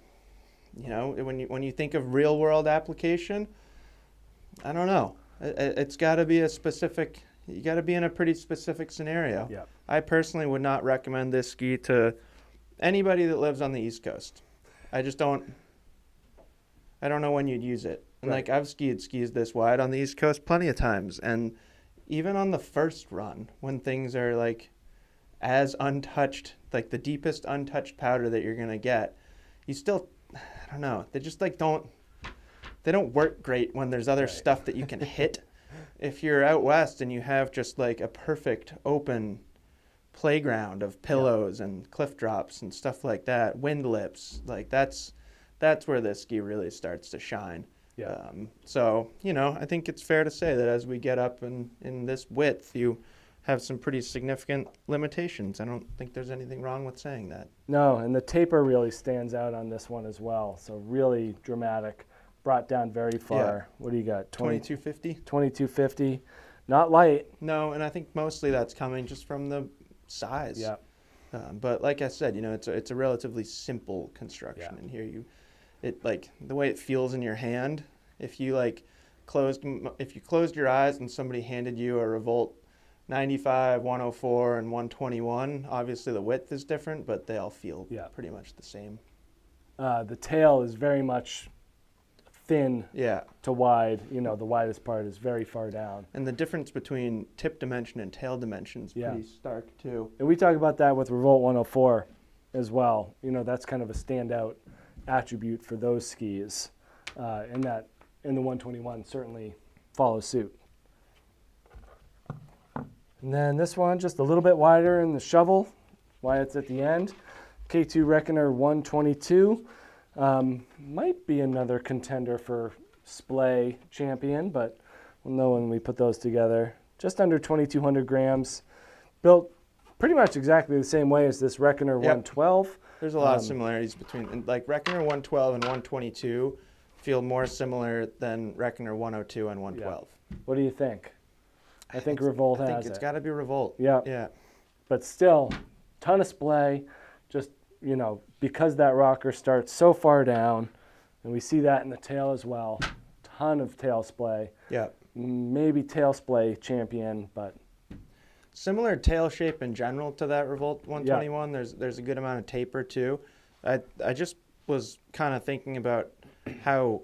know, when you think of real world application, I don't know. It's got to be a specific. You got to be in a pretty specific scenario. Yeah. I personally would not recommend this ski to anybody that lives on the East Coast. I don't know when you'd use it. And like I've skied skis this wide on the East Coast plenty of times, and even on the first run when things are like as untouched, like the deepest untouched powder that you're gonna get, you still, I don't know. They just like they don't work great when there's other stuff that you can hit. If you're out west and you have just like a perfect open playground of pillows and cliff drops and stuff like that, wind lips, like that's where this ski really starts to shine. Yeah. So, you know, I think it's fair to say that as we get up in this width, you have some pretty significant limitations. I don't think there's anything wrong with saying that. No, and the taper really stands out on this one as well. So really dramatic, brought down very far. Yeah. What do you got? 2250? 2250. Not light. No, and I think mostly that's coming just from the size. Yeah. But like I said, you know, it's a relatively simple construction. And here it like the way it feels in your hand. If you closed your eyes and somebody handed you a Revolt 95, 104, and 121, obviously the width is different, but they all feel pretty much the same. The tail is very much thin to wide. You know, the widest part is very far down. And the difference between tip dimension and tail dimension is pretty stark too. And we talk about that with Revolt 104 as well. You know, that's kind of a standout attribute for those skis. And the 121 certainly follows suit. And then this one, just a little bit wider in the shovel, why it's at the end. K2 Reckoner 122. Might be another contender for splay champion, but we'll know when we put those together. Just under 2,200 grams. Built pretty much exactly the same way as this Reckoner 112. There's a lot of similarities between, like Reckoner 112 and 122 feel more similar than Reckoner 102 and 112. Yeah. What do you think? I think Revolt has it. I think it's got to be Revolt. Yeah. Yeah. But still, ton of splay. Just, you know, because that rocker starts so far down, and we see that in the tail as well. Ton of tail splay. Yeah. Maybe tail splay champion, but similar tail shape in general to that Revolt 121. There's a good amount of taper too. I just was kind of thinking about how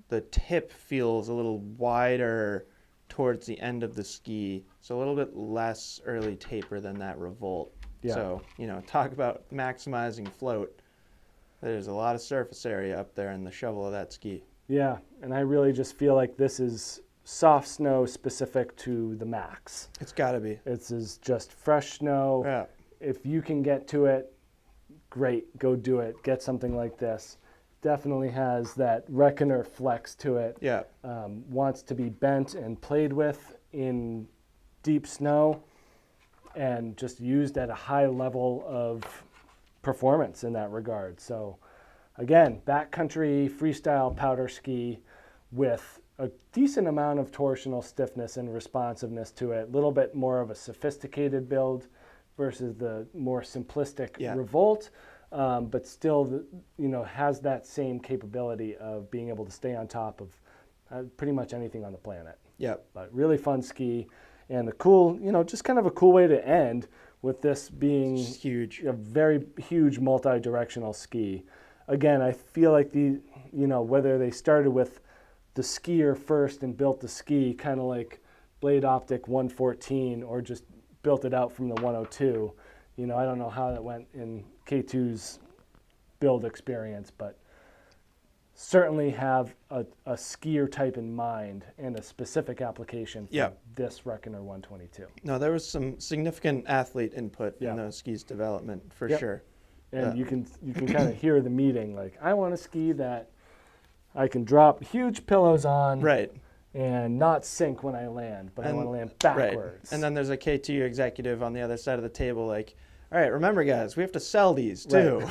the tip feels a little wider towards the end of the ski, so a little bit less early taper than that Revolt. Yeah. So, talk about maximizing float. There's a lot of surface area up there in the shovel of that ski. Yeah, and I really just feel like this is soft snow specific to the max. It's got to be. This is just fresh snow. Yeah. If you can get to it, great, go do it. Get something like this. Definitely has that Reckoner flex to it. Yeah. Wants to be bent and played with in deep snow and just used at a high level of performance in that regard. So again, backcountry freestyle powder ski with a decent amount of torsional stiffness and responsiveness to it. A little bit more of a sophisticated build versus the more simplistic Revolt, but still, has that same capability of being able to stay on top of pretty much anything on the planet. Yep. But really fun ski, and the cool, just kind of a cool way to end with this being huge, a very huge multi-directional ski. Again, I feel like whether they started with the skier first and built the ski kind of like Blade Optic 114 or just built it out from the 102. I don't know how that went in K2's build experience, but certainly have a skier type in mind and a specific application for this Reckoner 122. No, there was some significant athlete input in those skis' development for sure. And you can kind of hear the meeting, like, I want a ski that I can drop huge pillows on and not sink when I land, but I want to land backwards. Right. And then there's a K2 executive on the other side of the table like, all right, remember guys, we have to sell these too.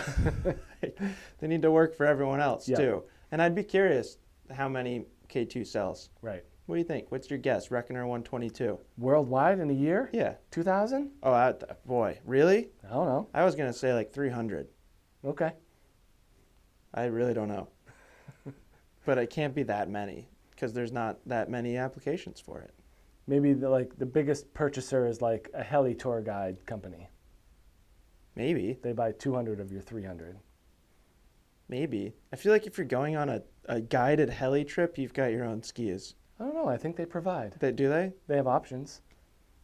They need to work for everyone else too. And I'd be curious how many K2 sells. Right. What do you think? What's your guess? Reckoner 122. Worldwide in a year? Yeah. 2,000? Oh, boy. Really? I don't know. I was going to say like 300. Okay. I really don't know. But it can't be that many because there's not that many applications for it. Maybe the biggest purchaser is like a heli tour guide company. Maybe. They buy 200 of your 300. Maybe. I feel like if you're going on a guided heli trip, you've got your own skis. I don't know. I think they provide. Do they? They have options.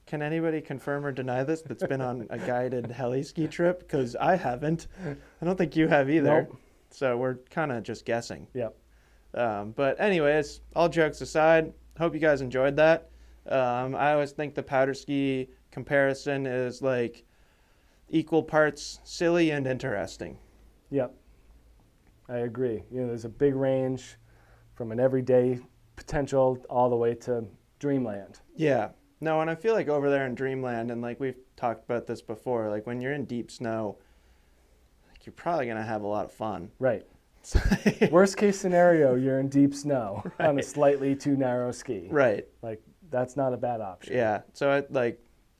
Can anybody confirm or deny this that's been on a guided heli ski trip? Because I haven't. I don't think you have either. Nope. So we're kind of just guessing. Yep. But anyways, all jokes aside, hope you guys enjoyed that. I always think the powder ski comparison is like equal parts silly and interesting. Yep. I agree. There's a big range from an everyday potential all the way to dreamland. Yeah. No, and I feel like over there in dreamland, and like we've talked about this before, like when you're in deep snow, like you're probably going to have a lot of fun. Right. Worst case scenario, you're in deep snow on a slightly too narrow ski. Right. Like that's not a bad option. Yeah. So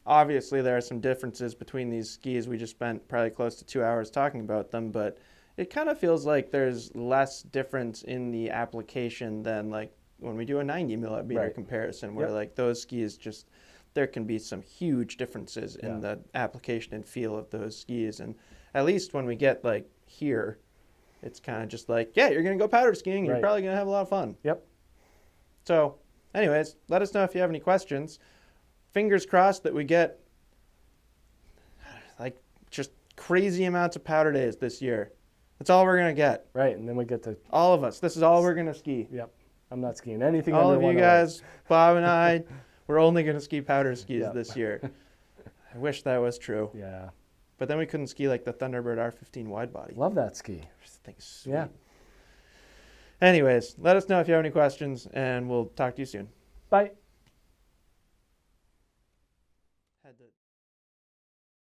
obviously there are some differences between these skis. We just spent probably close to 2 hours talking about them, but it kind of feels like there's less difference in the application than like when we do a 90 millimeter comparison, where like those skis just, there can be some huge differences in the application and feel of those skis. And at least when we get like here, it's kind of just like, yeah, you're going to go powder skiing. You're probably going to have a lot of fun. Yep. So anyways, let us know if you have any questions. Fingers crossed that we get like just crazy amounts of powder days this year. That's all we're going to get. Right, and then we get to... All of us. This is all we're going to ski. Yep. I'm not skiing anything all under of you 108. guys, Bob and I, we're only going to ski powder skis this year. I wish that was true. Yeah. But then we couldn't ski like the Thunderbird R15 wide body. Love that ski. This thing's sweet. Yeah. Anyways, let us know if you have any questions, and we'll talk to you soon. Bye.